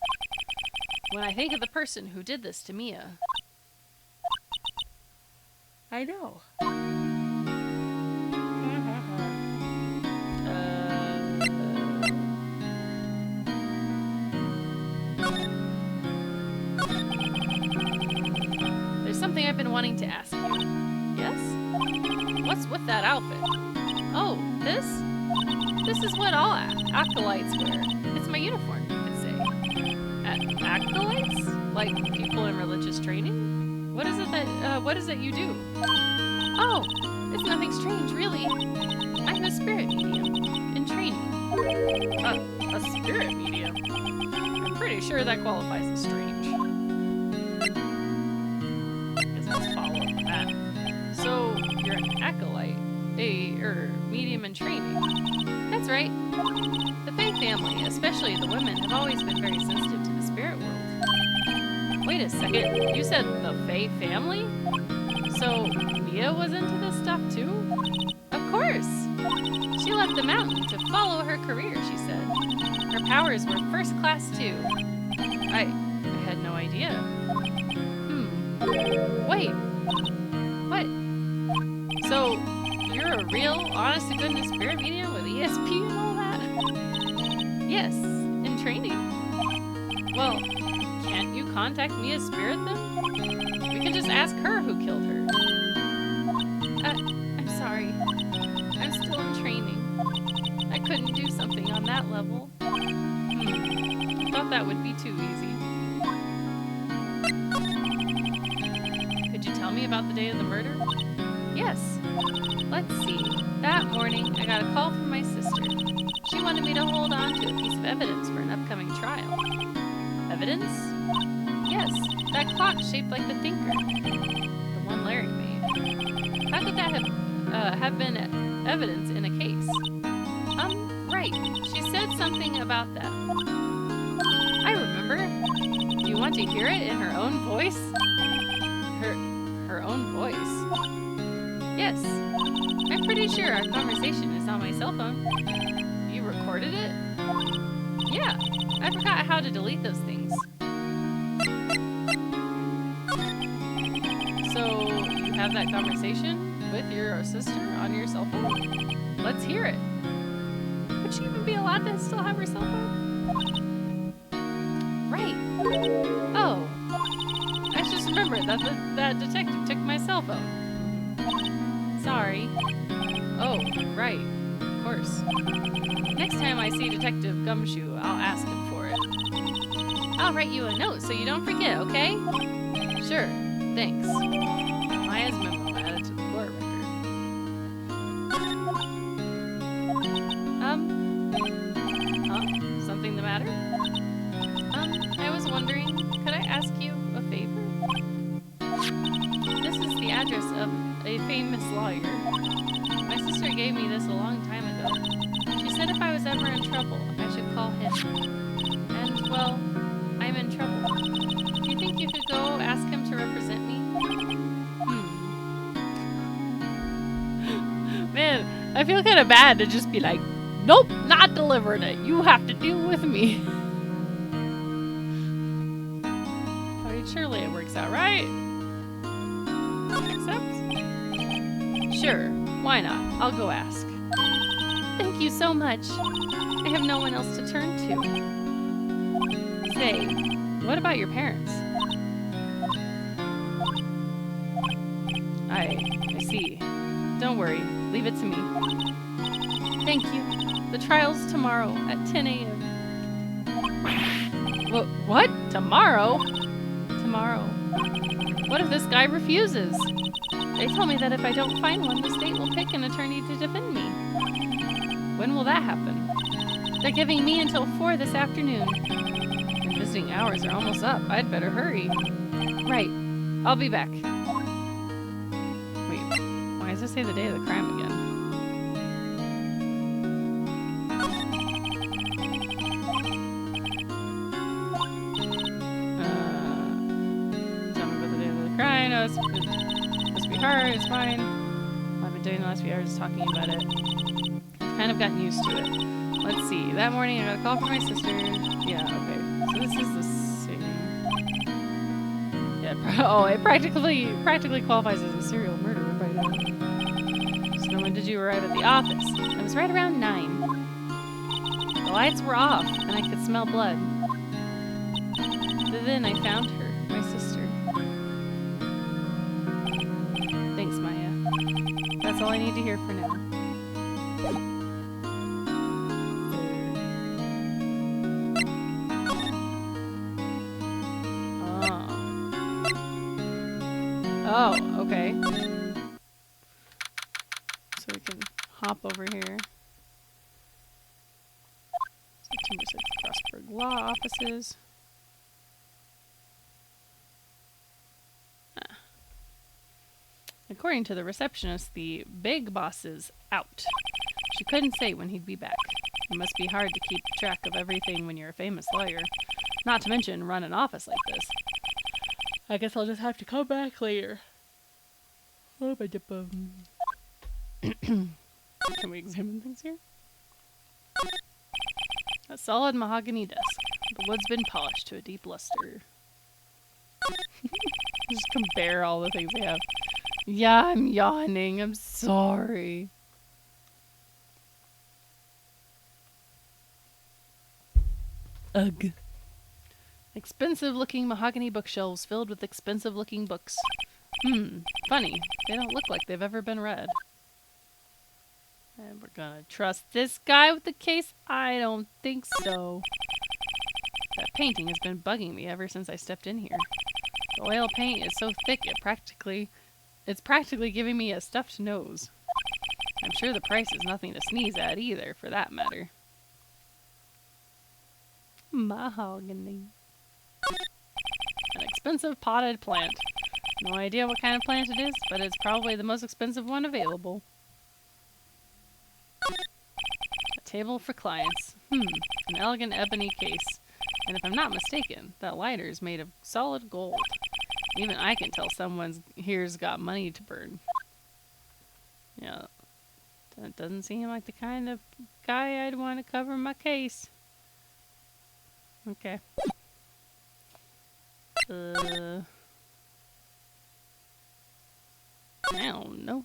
When I think of the person who did this to Mia... I know. There's something I've been wanting to ask you. Yes? What's with that outfit? Oh, this? This is what all acolytes wear. It's my uniform, you could say. Acolytes? Like people in religious training? What is it you do? Oh, it's nothing strange, really. I'm a spirit medium in training. A spirit medium? I'm pretty sure that qualifies as strange. Guess let's follow up on that. So, you're an acolyte, medium in training. That's right. The Fae family, especially the women, have always been very sensitive to the spirit world. Wait a second, you said the Fae family? So, Mia was into this stuff too? Of course! She left the mountain to follow her career, she said. Her powers were first class too. I had no idea. Wait. What? So, you're a real, honest-to-goodness spirit medium with ESP and all that? Yes, in training. Well, can't you contact Mia's spirit then? We can just ask her who killed her. too easy. Could you tell me about the day of the murder? Yes. Let's see. That morning, I got a call from my sister. She wanted me to hold on to a piece of evidence for an upcoming trial. Evidence? Yes, that clock shaped like the thinker. The one Larry made. How could that have been evidence in a case? Right. She said something about that. I remember. Do you want to hear it in her own voice? Her own voice? Yes. I'm pretty sure our conversation is on my cell phone. You recorded it? Yeah. I forgot how to delete those things. So, you have that conversation with your sister on your cell phone? Let's hear it. Would she even be allowed to still have her cell phone? Right. Oh. I just remembered that that detective took my cell phone. Sorry. Oh, right. Of course. Next time I see Detective Gumshoe, I'll ask him for it. I'll write you a note so you don't forget, okay? Sure. Thanks. Maya's memo added to the court record. Something the matter? I was wondering, could I ask you a favor? This is the address of a famous lawyer. My sister gave me this a long time ago. She said if I was ever in trouble, I should call him. And, well, I'm in trouble. Do you think you could go ask him to represent me? Man, I feel kind of bad to just be like, nope, not delivering it. You have to deal with me. I mean, surely it works out, right? Accept? Sure, why not? I'll go ask. Thank you so much. I have no one else to turn to. Say, what about your parents? I see. Don't worry. Leave it to me. Thank you. The trial's tomorrow at 10 a.m. What? Tomorrow? Tomorrow. What if this guy refuses? They told me that if I don't find one, the state will pick an attorney to defend me. When will that happen? They're giving me until 4 this afternoon. And visiting hours are almost up. I'd better hurry. Right. I'll be back. Wait, why does it say the day of the crime again? Tell me about the day of the crime. No, it's supposed to be hard. It's fine. I've been doing the last few hours talking about it. Kind of gotten used to it. Let's see. That morning I got a call from my sister. Yeah, okay. So this is the same. Yeah, it practically qualifies as a serial murderer by now. So when did you arrive at the office? It was right around 9. The lights were off and I could smell blood. Then I found her, my sister. Thanks, Maya. That's all I need to hear for now. Oh, okay. So we can hop over here. September 6th, Frostburg Law Offices. According to the receptionist, the big boss is out. She couldn't say when he'd be back. It must be hard to keep track of everything when you're a famous lawyer. Not to mention run an office like this. I guess I'll just have to come back later. Can we examine things here? A solid mahogany desk. The wood's been polished to a deep luster. Just compare all the things they have. Yeah, I'm yawning. I'm sorry. Ugh. Expensive-looking mahogany bookshelves filled with expensive-looking books. Funny. They don't look like they've ever been read. And we're gonna trust this guy with the case? I don't think so. That painting has been bugging me ever since I stepped in here. The oil paint is so thick it's practically giving me a stuffed nose. I'm sure the price is nothing to sneeze at either, for that matter. Mahogany. An expensive potted plant. No idea what kind of plant it is, but it's probably the most expensive one available. A table for clients. An elegant ebony case. And if I'm not mistaken, that lighter is made of solid gold. Even I can tell someone here's got money to burn. Yeah, that doesn't seem like the kind of guy I'd want to cover my case. Okay. I don't know.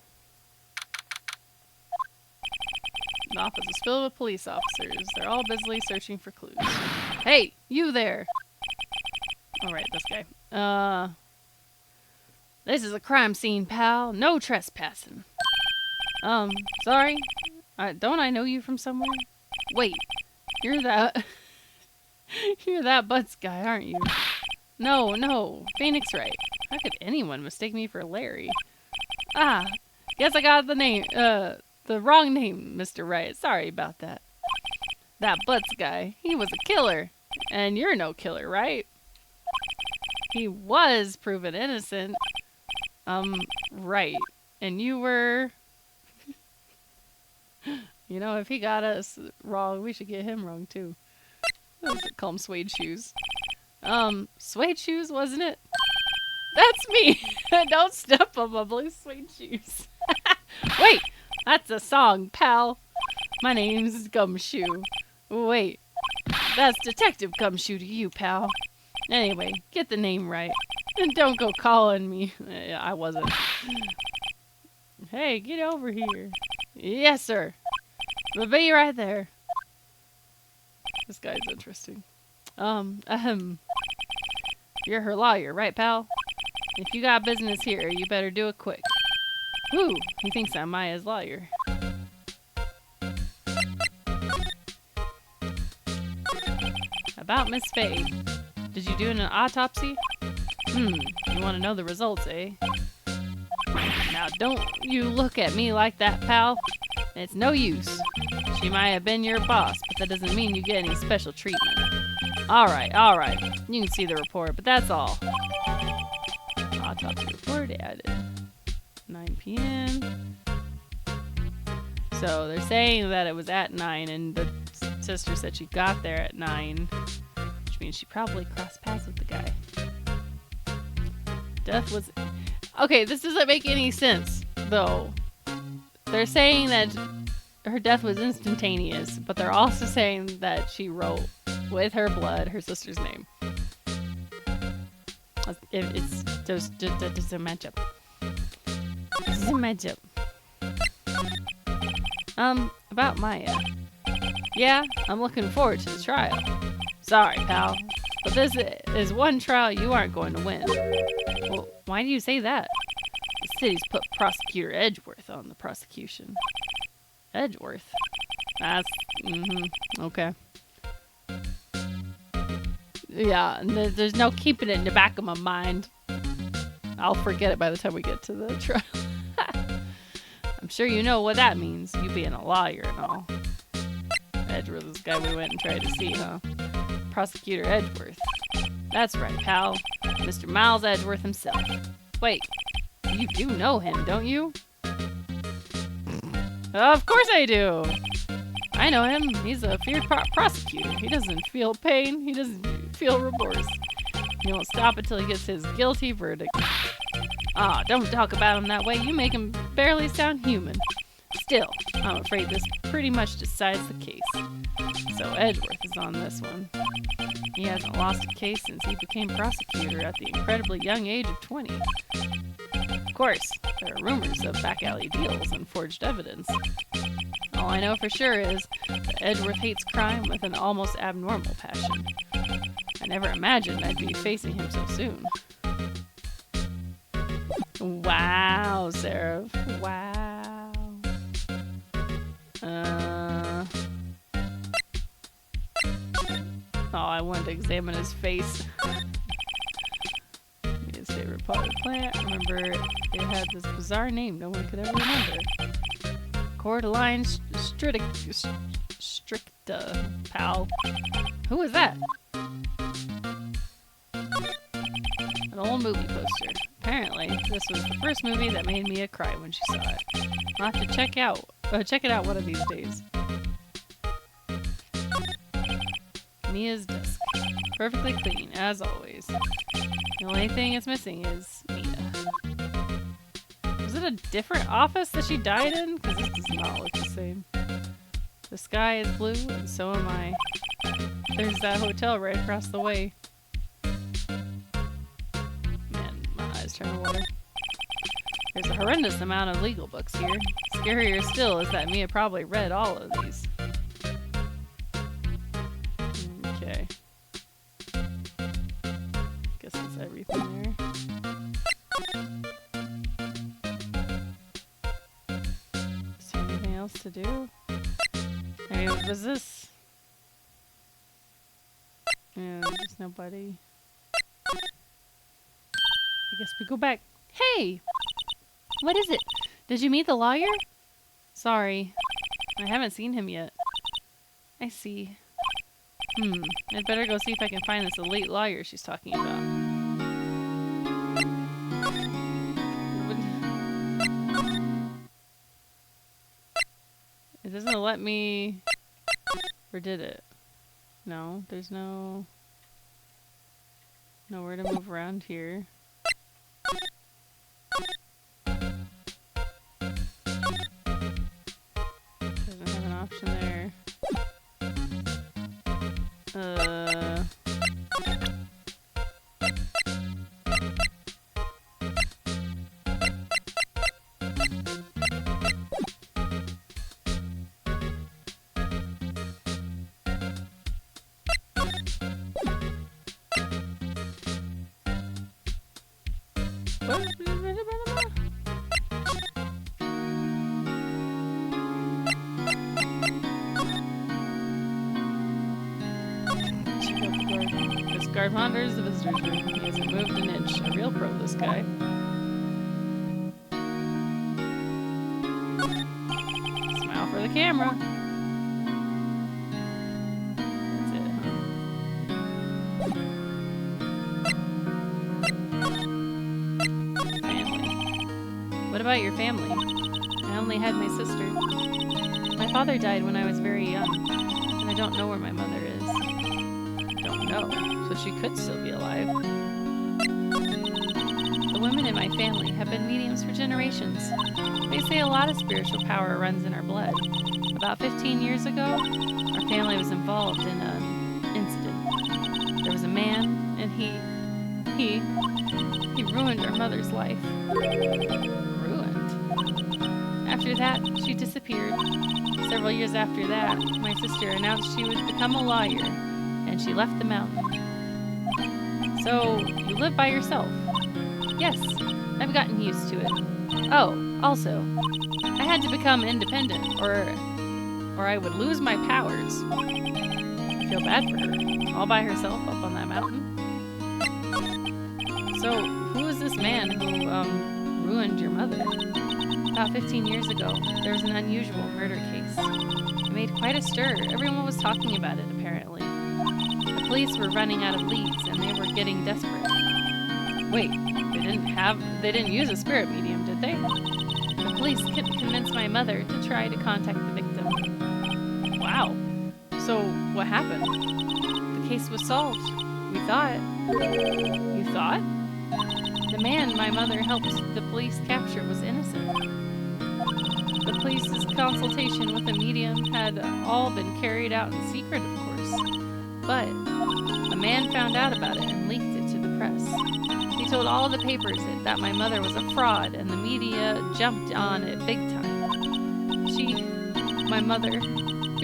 The office is filled with police officers. They're all busily searching for clues. Hey, you there! Alright, this guy. This is a crime scene, pal. No trespassing. Sorry? Don't I know you from somewhere? Wait, you're that... you're that Butts guy, aren't you? No, Phoenix Wright. How could anyone mistake me for Larry? Ah, guess I got the wrong name, Mr. Wright. Sorry about that. That Butts guy, he was a killer. And you're no killer, right? He was proven innocent. Right. And you were... You know, if he got us wrong, we should get him wrong, too. Call him Suede Shoes. Suede Shoes, wasn't it? That's me! Don't step on my blue suede shoes. Wait! That's a song, pal. My name's Gumshoe. Wait. That's Detective Gumshoe to you, pal. Anyway, get the name right. And don't go calling me. I wasn't. Hey, get over here. Yes, sir. We'll be right there. This guy's interesting. You're her lawyer, right, pal? If you got business here, you better do it quick. Ooh, he thinks I'm Maya's lawyer. About Miss Faye. Did you do an autopsy? You want to know the results, eh? Now, don't you look at me like that, pal. It's no use. She might have been your boss, but that doesn't mean you get any special treatment. Alright. You can see the report, but that's all. Autopsy report added. 9 p.m. So they're saying that it was at 9, and the sister said she got there at 9, which means she probably crossed paths with the guy. Death was... Okay, this doesn't make any sense, though. They're saying that her death was instantaneous, but they're also saying that she wrote with her blood her sister's name. It's just a matchup. This is a matchup. About Maya. Yeah, I'm looking forward to the trial. Sorry, pal, but this is one trial you aren't going to win. Well, why do you say that? The city's put Prosecutor Edgeworth on the prosecution. Edgeworth? That's... okay. Yeah, there's no keeping it in the back of my mind. I'll forget it by the time we get to the trial. I'm sure you know what that means, you being a lawyer and all. Edgeworth is the guy we went and tried to see, huh? Prosecutor Edgeworth. That's right, pal. Mr. Miles Edgeworth himself. Wait, you do know him, don't you? Of course I do! I know him. He's a feared prosecutor. He doesn't feel pain. He doesn't feel remorse. He won't stop until he gets his guilty verdict. Ah, don't talk about him that way. You make him barely sound human. Still, I'm afraid this pretty much decides the case. So Edgeworth is on this one. He hasn't lost a case since he became prosecutor at the incredibly young age of 20. Of course, there are rumors of back alley deals and forged evidence. All I know for sure is that Edgeworth hates crime with an almost abnormal passion. I never imagined I'd be facing him so soon. Wow, Sarah. Wow. Oh, I wanted to examine his face. His favorite potted plant. Remember, it had this bizarre name no one could ever remember. Cordyline stricta, pal. Who was that? An old movie poster. Apparently, this was the first movie that made Mia cry when she saw it. I'll have to check it out one of these days. Mia's desk. Perfectly clean, as always. The only thing it's missing is Mia. Was it a different office that she died in? Because this does not look the same. The sky is blue, and so am I. There's that hotel right across the way. Man, my eyes turn to water. There's a horrendous amount of legal books here. Scarier still is that Mia probably read all of these. Okay. Guess that's everything there. Is there anything else to do? I mean, was this? Yeah, there's nobody. I guess we go back. Hey! What is it? Did you meet the lawyer? Sorry. I haven't seen him yet. I see. I'd better go see if I can find this elite lawyer she's talking about. It doesn't let me... Or did it? No, there's nowhere to move around here. Doesn't have an option there. This guard monitors the visitor's room. He hasn't moved an inch. A real pro, this guy. Smile for the camera. That's it, huh? Family. What about your family? I only had my sister. My father died when I was very young, and I don't know where my mother is. Don't know, so she could still be alive. The women in my family have been mediums for generations. They say a lot of spiritual power runs in our blood. About 15 years ago, our family was involved in an incident. There was a man, and he ruined our mother's life. Ruined? After that, she disappeared. Several years after that, my sister announced she would become a lawyer, and she left the mountain. So, you live by yourself? Yes, I've gotten used to it. Oh, also, I had to become independent, or I would lose my powers. I feel bad for her, all by herself up on that mountain. So, who is this man who, ruined your mother? About 15 years ago, there was an unusual murder case. It made quite a stir. Everyone was talking about it, apparently. The police were running out of leads, and they were getting desperate. Wait, they didn't use a spirit medium, did they? The police convinced my mother to try to contact the victim. Wow. So, what happened? The case was solved. We thought. You thought? The man my mother helped the police capture was innocent. The police's consultation with the medium had all been carried out in secret, of course. But a man found out about it and leaked it to the press. He told all the papers that my mother was a fraud, and the media jumped on it big time. My mother,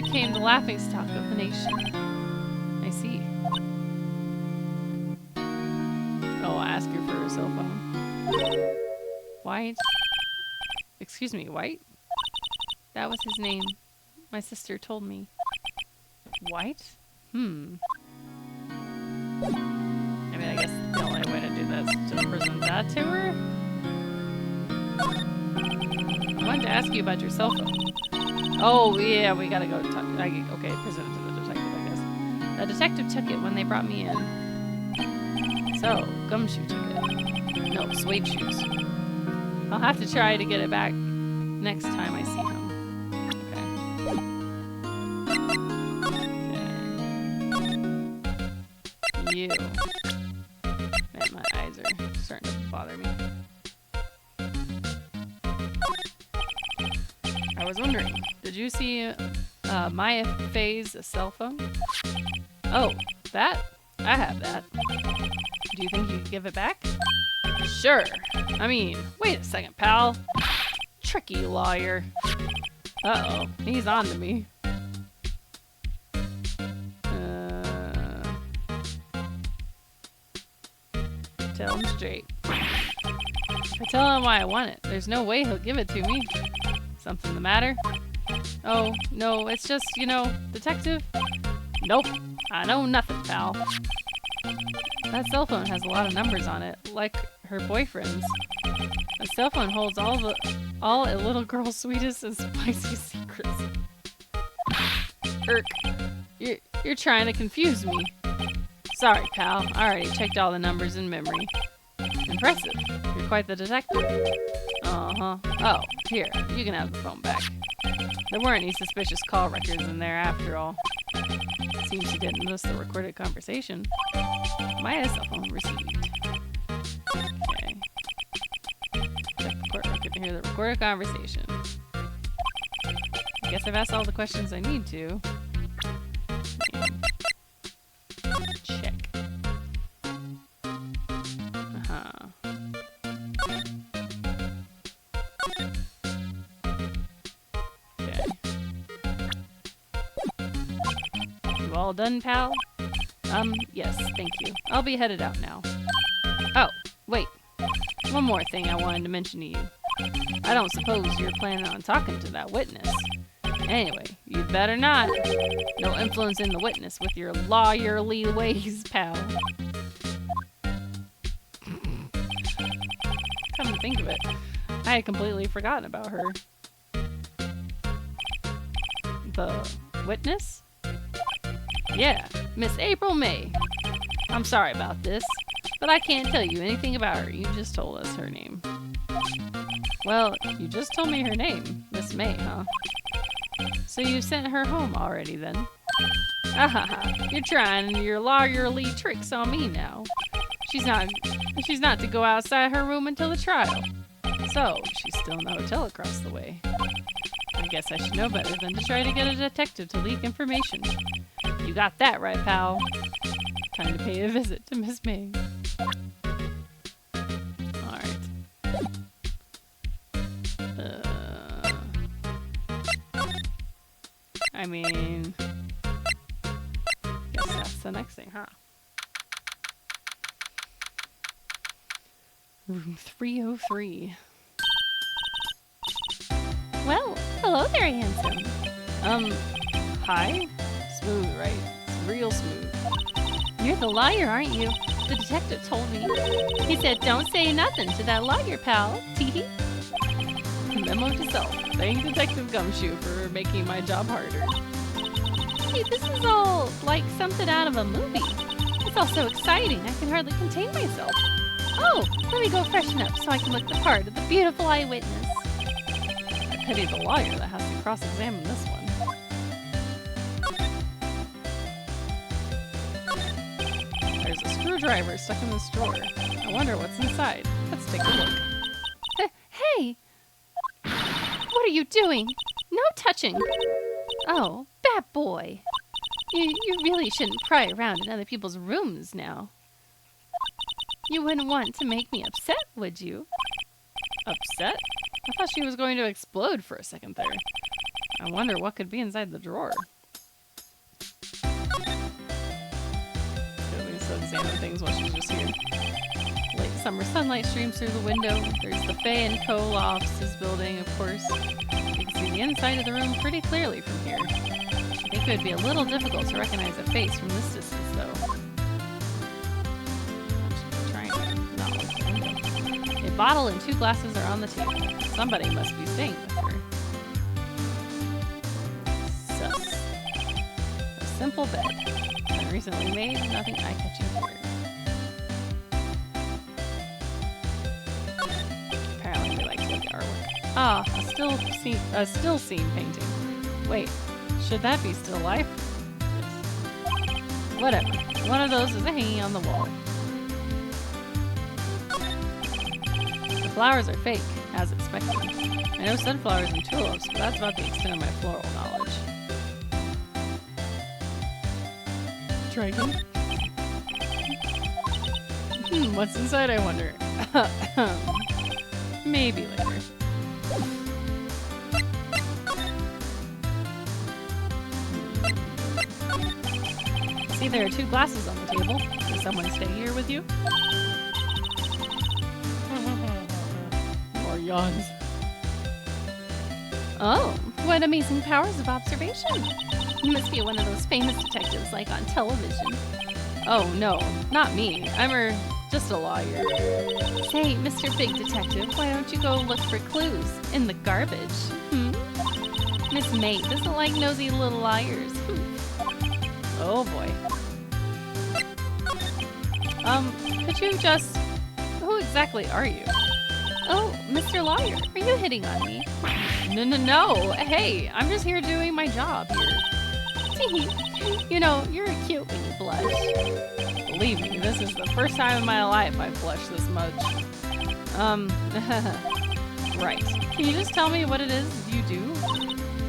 became the laughingstock of the nation. I see. Oh, I'll ask her for her cell phone. White? Excuse me, White? That was his name. My sister told me. White? I mean, I guess the only way to do that is to present that to her. I wanted to ask you about your cell phone. Oh, yeah, we gotta go talk. Okay, present it to the detective, I guess. The detective took it when they brought me in. So, Gumshoe took it. No, Suede Shoes. I'll have to try to get it back next time I see him. Okay. You. Man, my eyes are starting to bother me. I was wondering, did you see Maya Faye's cell phone? Oh, that? I have that. Do you think you could give it back? Sure. I mean, wait a second, pal. Tricky lawyer. Uh-oh, he's on to me. Tell him straight. If I tell him why I want it, there's no way he'll give it to me. Something the matter? Oh, no, it's just, you know, detective. Nope, I know nothing, pal. That cell phone has a lot of numbers on it, like her boyfriend's. The cell phone holds all a little girl's sweetest and spicy secrets. Irk, you're trying to confuse me. Sorry, pal. I already checked all the numbers in memory. Impressive. You're quite the detective. Uh-huh. Oh, here. You can have the phone back. There weren't any suspicious call records in there after all. Seems you didn't miss the recorded conversation. My cell phone received. Okay. Check the court record to hear the recorded conversation. I guess I've asked all the questions I need to. Check. Uh-huh. Okay. You all done, pal? Yes, thank you. I'll be headed out now. Oh, wait. One more thing I wanted to mention to you. I don't suppose you're planning on talking to that witness. Anyway, you'd better not. No influencing the witness with your lawyerly ways, pal. Come to think of it, I had completely forgotten about her. The witness? Yeah, Miss April May. I'm sorry about this, but I can't tell you anything about her. You just told us her name. Well, you just told me her name, Miss May, huh? So you sent her home already, then? Ahaha, you're trying your lawyerly tricks on me now. She's not to go outside her room until the trial. So, she's still in the hotel across the way. I guess I should know better than to try to get a detective to leak information. You got that right, pal. Time to pay a visit to Miss May. Alright. I mean, guess that's the next thing, huh? Room 303. Well, hello there, handsome. Hi? Smooth, right? It's real smooth. You're the lawyer, aren't you? The detective told me. He said don't say nothing to that lawyer, pal. Teehee. Memo to self. Thank Detective Gumshoe for making my job harder. Hey, this is all like something out of a movie. It's all so exciting, I can hardly contain myself. Oh, let me go freshen up so I can look the part of the beautiful eyewitness. I pity the lawyer that has to cross-examine this one. There's a screwdriver stuck in this drawer. I wonder what's inside. Let's take a look. Hey! What are you doing? No touching! Oh, bad boy. You really shouldn't pry around in other people's rooms now. You wouldn't want to make me upset, would you? Upset? I thought she was going to explode for a second there. I wonder what could be inside the drawer. At least examine things while she's just here. Late summer sunlight streams through the window. There's the Faye and Co. offices building, of course. You can see the inside of the room pretty clearly from here. I think it would be a little difficult to recognize a face from this distance, though. bottle and 2 glasses are on the table. Somebody must be staying with her. Sus. A simple bed. Recently made, nothing eye-catching here. Apparently we like to look at artwork. Ah, a still scene painting. Wait, should that be still life? Yes. Whatever. One of those is hanging on the wall. The flowers are fake, as expected. I know sunflowers and tulips, but that's about the extent of my floral knowledge. Dragon? What's inside, I wonder? Maybe later. See, there are 2 glasses on the table. Does someone stay here with you? More yawns. Oh, what amazing powers of observation. You must be one of those famous detectives like on television. Oh, no, not me. I'm just a lawyer. Say, Mr. Big Detective, why don't you go look for clues in the garbage? Miss May doesn't like nosy little liars. Oh, boy. Could you just... Who exactly are you? Oh, Mr. Lawyer, are you hitting on me? No. Hey, I'm just here doing my job here. You know, you're cute when you blush. Believe me, this is the first time in my life I've blushed this much. Right. Can you just tell me what it is you do?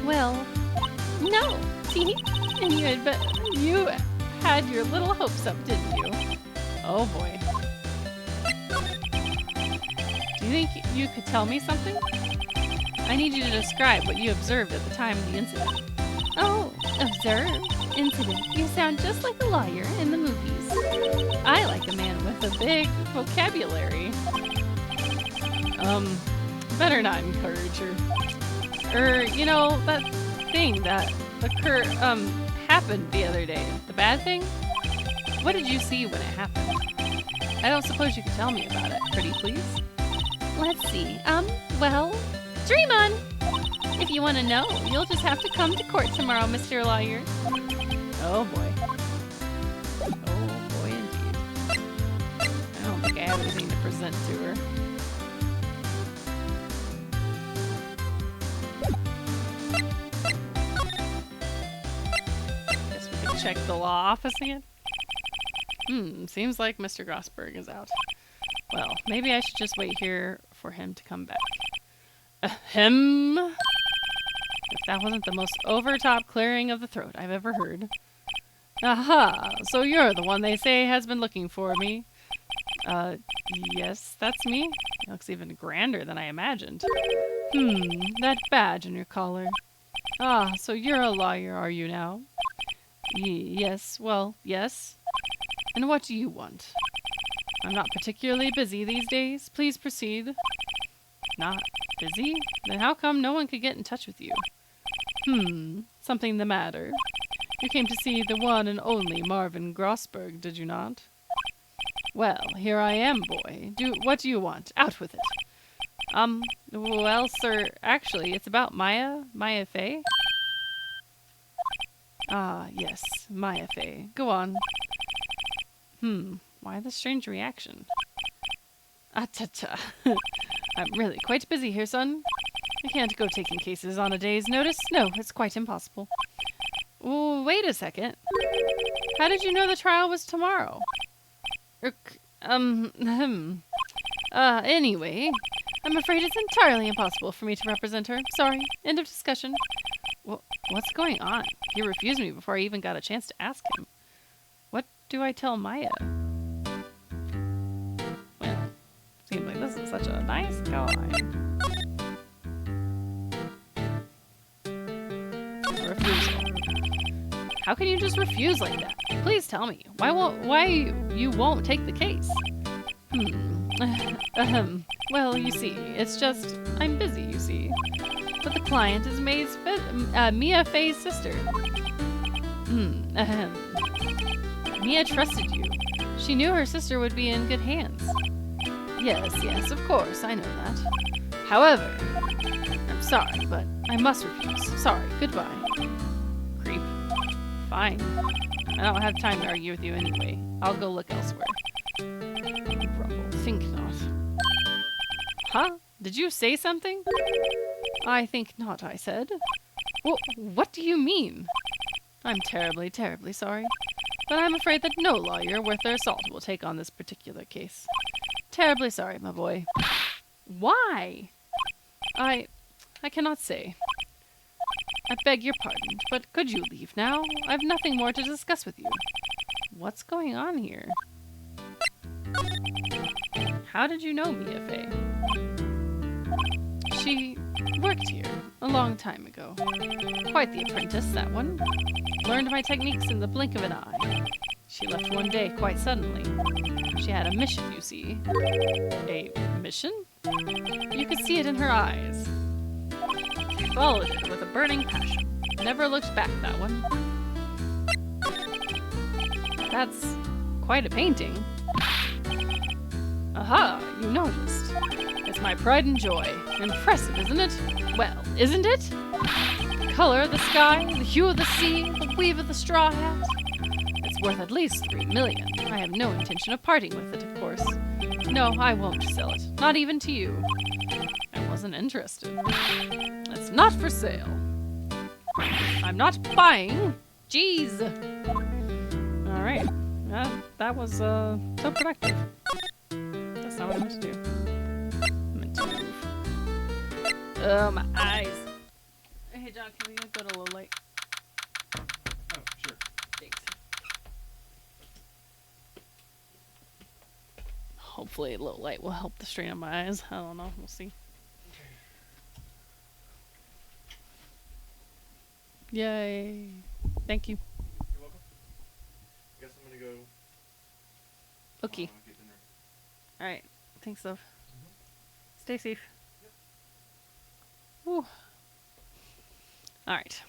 Well, no. And you had your little hopes up, didn't you? Oh boy. Do you think you could tell me something? I need you to describe what you observed at the time of the incident. Oh, observe. Incident. You sound just like a lawyer in the movies. I like a man with a big vocabulary. Better not encourage her. You know, that thing that happened the other day. The bad thing? What did you see when it happened? I don't suppose you could tell me about it, pretty please? Let's see. Well, dream on! If you want to know, you'll just have to come to court tomorrow, Mr. Lawyer. Oh boy. Oh boy indeed. I don't think I have anything to present to her. Guess we can check the law office again. Seems like Mr. Grossberg is out. Well, maybe I should just wait here for him to come back. Ahem! If that wasn't the most over-top clearing of the throat I've ever heard. Aha! So you're the one they say has been looking for me. Yes, that's me. It looks even grander than I imagined. That badge on your collar. Ah, so you're a lawyer, are you now? Yes, well, yes. And what do you want? I'm not particularly busy these days. Please proceed. Not busy? Then how come no one could get in touch with you? Something the matter. You came to see the one and only Marvin Grossberg, did you not? Well, here I am, boy. What do you want? Out with it. Well, sir, actually, it's about Maya Fey. Ah, yes, Maya Fey. Go on. Why the strange reaction? Ta-ta. I'm really quite busy here, son. I can't go taking cases on a day's notice. No, it's quite impossible. Oh, wait a second. How did you know the trial was tomorrow? Anyway, I'm afraid it's entirely impossible for me to represent her. Sorry. End of discussion. What's going on? He refused me before I even got a chance to ask him. What do I tell Maya? Well, seems like this is such a nice guy. Refusal. How can you just refuse like that? Please tell me. Why you won't take the case? Well, you see, it's just I'm busy, you see. But the client is Mia Fey's sister. Mia trusted you. She knew her sister would be in good hands. Yes, of course, I know that. However, I'm sorry, but I must refuse. Sorry, goodbye. Creep. Fine. I don't have time to argue with you anyway. I'll go look elsewhere. Grumble. Think not. Huh? Did you say something? I think not, I said. What do you mean? I'm terribly, terribly sorry. But I'm afraid that no lawyer worth their salt will take on this particular case. Terribly sorry, my boy. Why? I cannot say. I beg your pardon, but could you leave now? I've nothing more to discuss with you. What's going on here? How did you know Mia Fey? She worked here a long time ago. Quite the apprentice, that one. Learned my techniques in the blink of an eye. She left one day quite suddenly. She had a mission, you see. A mission? You could see it in her eyes. She followed it with a burning passion. Never looked back, that one. That's quite a painting. Aha, you noticed. It's my pride and joy. Impressive, isn't it? Well, isn't it? The color of the sky, the hue of the sea, the weave of the straw hat. It's worth at least 3 million. I have no intention of parting with it, of course. No, I won't sell it. Not even to you. I wasn't interested. It's not for sale. I'm not buying. Jeez. Alright. That was, so productive. That's not what I meant to do. I meant to move. Oh, my eyes. Hey, John, can we go to low light? Oh, sure. Thanks. Hopefully low light will help the strain on my eyes. I don't know. We'll see. Yay. Thank you. You're welcome. Guess I'm gonna go. Okay. Get dinner. Alright. Thanks, love. Stay safe. Whew. Alright.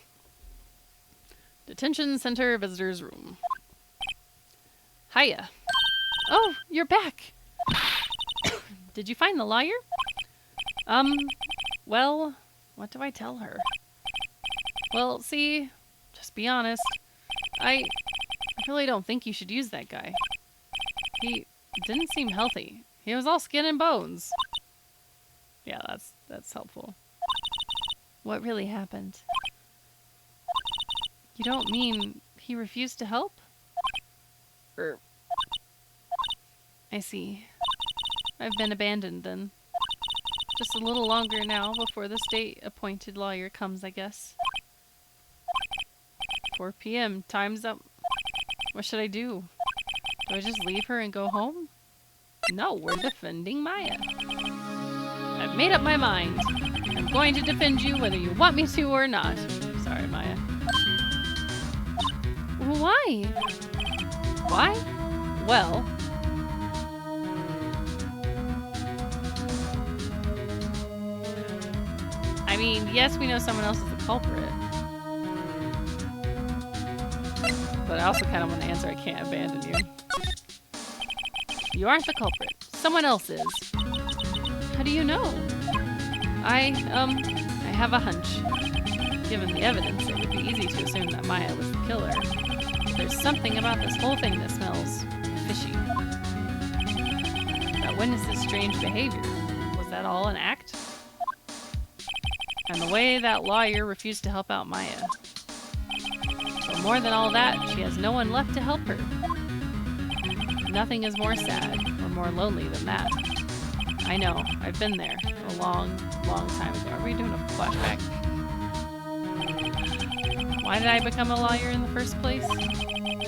Detention Center Visitors Room. Hiya. Oh, you're back. Did you find the lawyer? Well, what do I tell her? Well, see, just be honest. I really don't think you should use that guy. He didn't seem healthy. He was all skin and bones. Yeah, that's helpful. What really happened? You don't mean he refused to help? I see. I've been abandoned then. Just a little longer now before the state-appointed lawyer comes, I guess. 4 p.m. Time's up. What should I do? Do I just leave her and go home? No, we're defending Maya. I've made up my mind. I'm going to defend you whether you want me to or not. Sorry, Maya. Why? Why? Well... I mean, yes, we know someone else is the culprit. But I also kind of want to answer, I can't abandon you. You aren't the culprit. Someone else is. How do you know? I have a hunch. Given the evidence, it would be easy to assume that Maya was the killer. There's something about this whole thing that smells fishy. That witness's strange behavior. Was that all an act? And the way that lawyer refused to help out Maya. But more than all that, she has no one left to help her. Nothing is more sad or more lonely than that. I know, I've been there a long, long time ago. Are we doing a flashback? Why did I become a lawyer in the first place?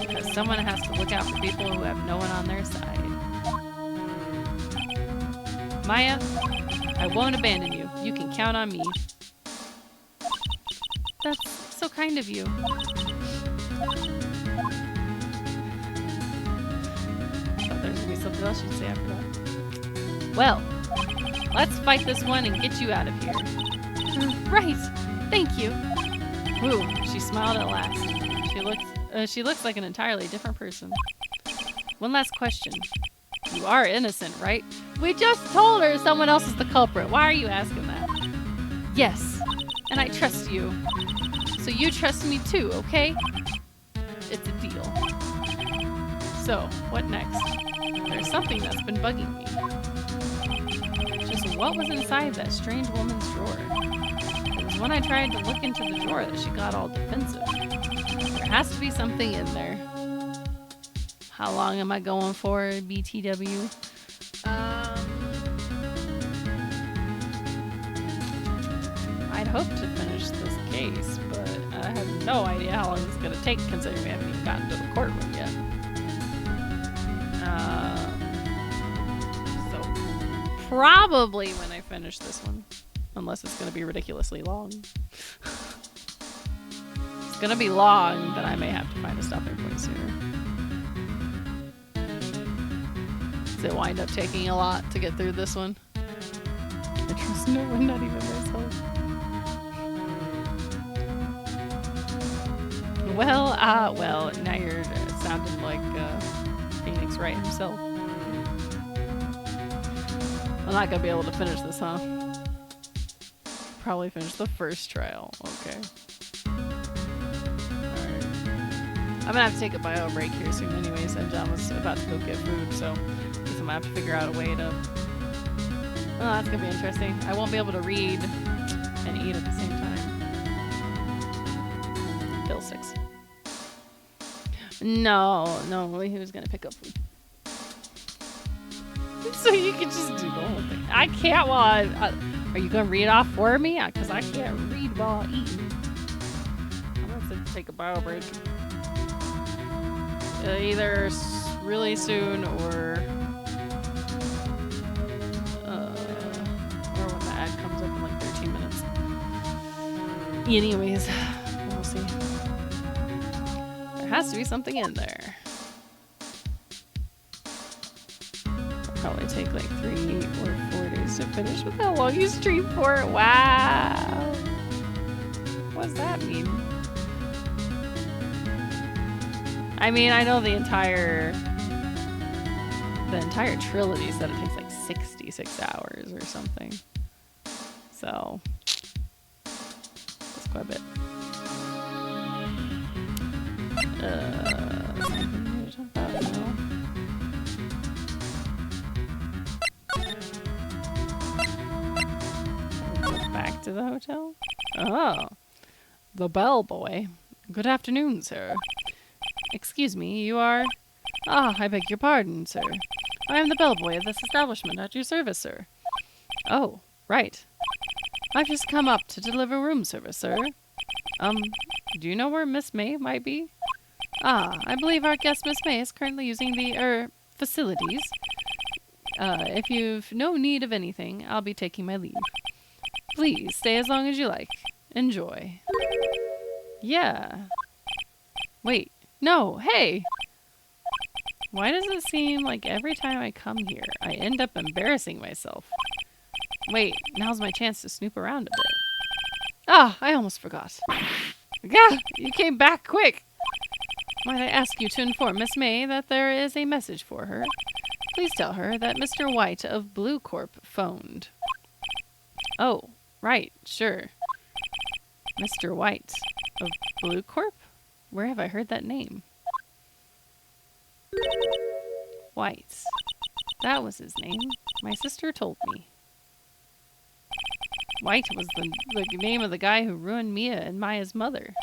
Because someone has to look out for people who have no one on their side. Maya, I won't abandon you. You can count on me. That's so kind of you. Thought there's gonna be something else you'd say after that. Well, let's fight this one and get you out of here. Right. Thank you. Whew, she smiled at last. She looks like an entirely different person. One last question. You are innocent, right? We just told her someone else is the culprit. Why are you asking that? Yes, and I trust you. So you trust me too, okay? It's a deal. So, what next? There's something that's been bugging me. Just what was inside that strange woman's drawer? It was when I tried to look into the drawer that she got all defensive. There has to be something in there. How long am I going for, BTW? I'd hope to finish this case, but I have no idea how long it's going to take considering we haven't even gotten to the courtroom yet. So, probably when I finish this one. Unless it's going to be ridiculously long. It's going to be long, then I may have to find a stopping point sooner. Does it wind up taking a lot to get through this one? I trust no one, not even myself. Well, now you're sounding like Phoenix Wright himself. I'm not gonna be able to finish this, huh? Probably finish the first trial. Okay. Alright. I'm gonna have to take a bio break here soon anyways, and John was about to go get food, so I guess I'm gonna have to figure out a way to... Oh, that's gonna be interesting. I won't be able to read and eat at the same time. Bill 6. No, he was gonna pick up food. So you can just do the whole thing. I can't while are you gonna read off for me? Because I can't read while eating. I'm gonna have to take a bio break. Either really soon or when the ad comes up in like 13 minutes. Anyways, we'll see. There has to be something in there. It'll probably take like 3 or 4 days to finish with how long you stream for. Wow. What does that mean? I mean, I know the entire trilogy said it takes like 66 hours or something. So, that's quite a bit. Something new to talk about now. Go back to the hotel? Oh, the bellboy. Good afternoon, sir. Excuse me, you are... Ah, I beg your pardon, sir. I am the bellboy of this establishment at your service, sir. Oh, right. I've just come up to deliver room service, sir. Do you know where Miss May might be? Ah, I believe our guest Miss May is currently using the, facilities. If you've no need of anything, I'll be taking my leave. Please, stay as long as you like. Enjoy. Yeah. Wait. No, hey! Why does it seem like every time I come here, I end up embarrassing myself? Wait, now's my chance to snoop around a bit. Ah, I almost forgot. Gah! You came back quick! Might I ask you to inform Miss May that there is a message for her? Please tell her that Mr. White of Blue Corp phoned. Oh, right, sure. Mr. White of Blue Corp? Where have I heard that name? White. That was his name. My sister told me. White was the name of the guy who ruined Mia and Maya's mother.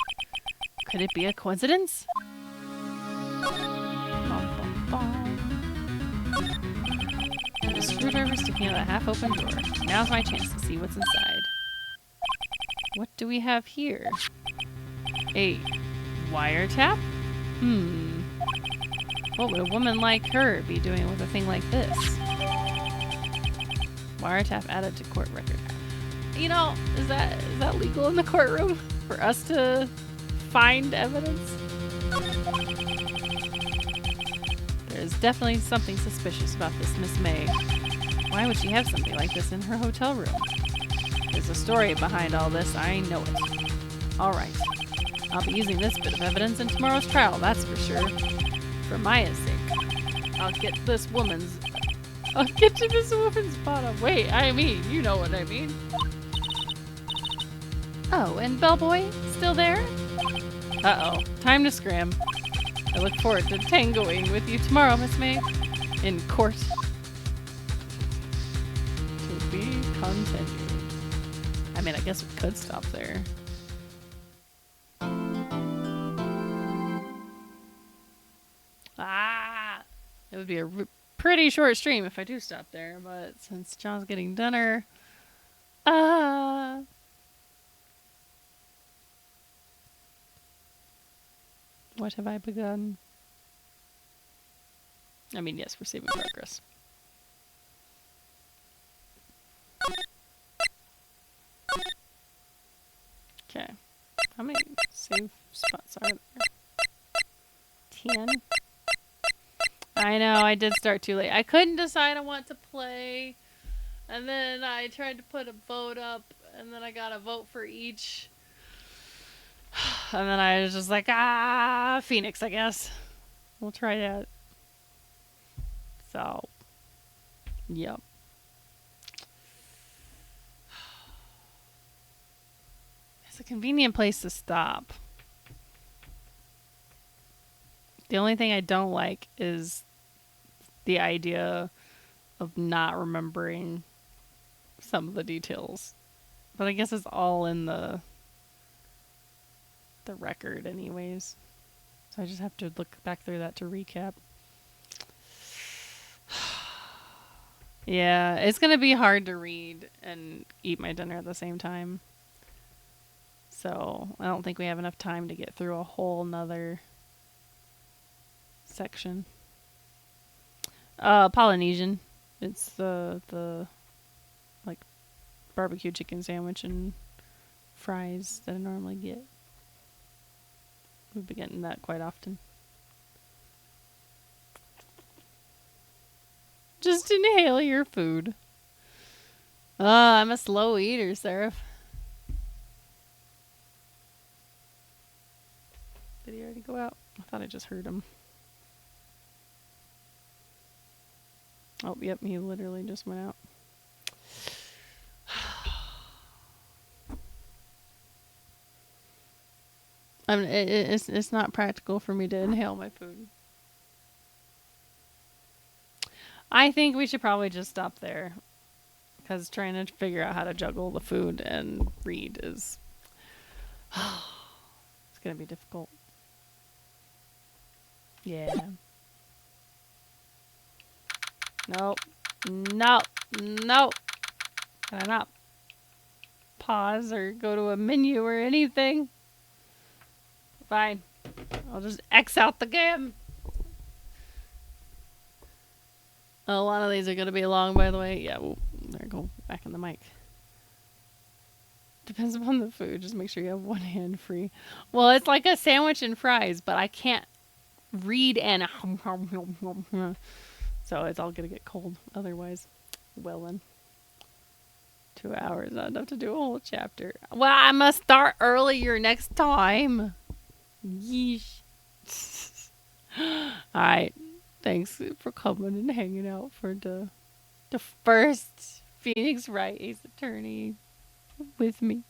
Could it be a coincidence? The screwdriver sticking out of the half-open door. Now's my chance to see what's inside. What do we have here? A wiretap? What would a woman like her be doing with a thing like this? Wiretap added to court record. You know, is that legal in the courtroom for us to find evidence? There's definitely something suspicious about this Miss May. Why would she have something like this in her hotel room? There's a story behind all this, I know it. Alright, I'll be using this bit of evidence in tomorrow's trial, that's for sure. For Maya's sake, I'll get this woman's I'll get to this woman's bottom. Wait, I mean, you know what I mean. Oh, and Bellboy, still there? Uh-oh, time to scram. I look forward to tangoing with you tomorrow, Miss May. In court. To be continued. I mean, I guess we could stop there. Ah! It would be a pretty short stream if I do stop there, but since John's getting dinner... What have I begun? I mean, yes, we're saving progress. Okay. How many save spots are there? 10? I know, I did start too late. I couldn't decide on what to play. And then I tried to put a vote up, and then I got a vote for each. And then I was just like, Phoenix, I guess. We'll try that. So, yep. It's a convenient place to stop. The only thing I don't like is the idea of not remembering some of the details. But I guess it's all in the record anyways. So I just have to look back through that to recap. Yeah, it's going to be hard to read and eat my dinner at the same time. So I don't think we have enough time to get through a whole nother section. Polynesian. It's the like barbecue chicken sandwich and fries that I normally get. We've been getting that quite often. Just inhale your food. I'm a slow eater, Seraph. Did he already go out? I thought I just heard him. Oh, yep, he literally just went out. I mean, it's not practical for me to inhale my food. I think we should probably just stop there, because trying to figure out how to juggle the food and read is it's gonna be difficult. Yeah. Nope. Nope. Nope. Can I not pause or go to a menu or anything? Fine. I'll just X out the game. A lot of these are going to be long, by the way. Yeah, well, there, go back in the mic. Depends upon the food. Just make sure you have one hand free. Well, it's like a sandwich and fries, but I can't read and... So it's all going to get cold otherwise. Well then. 2 hours, not enough to do a whole chapter. Well, I must start earlier next time. Yeesh. Alright. Thanks for coming and hanging out for the first Phoenix Wright Ace Attorney with me.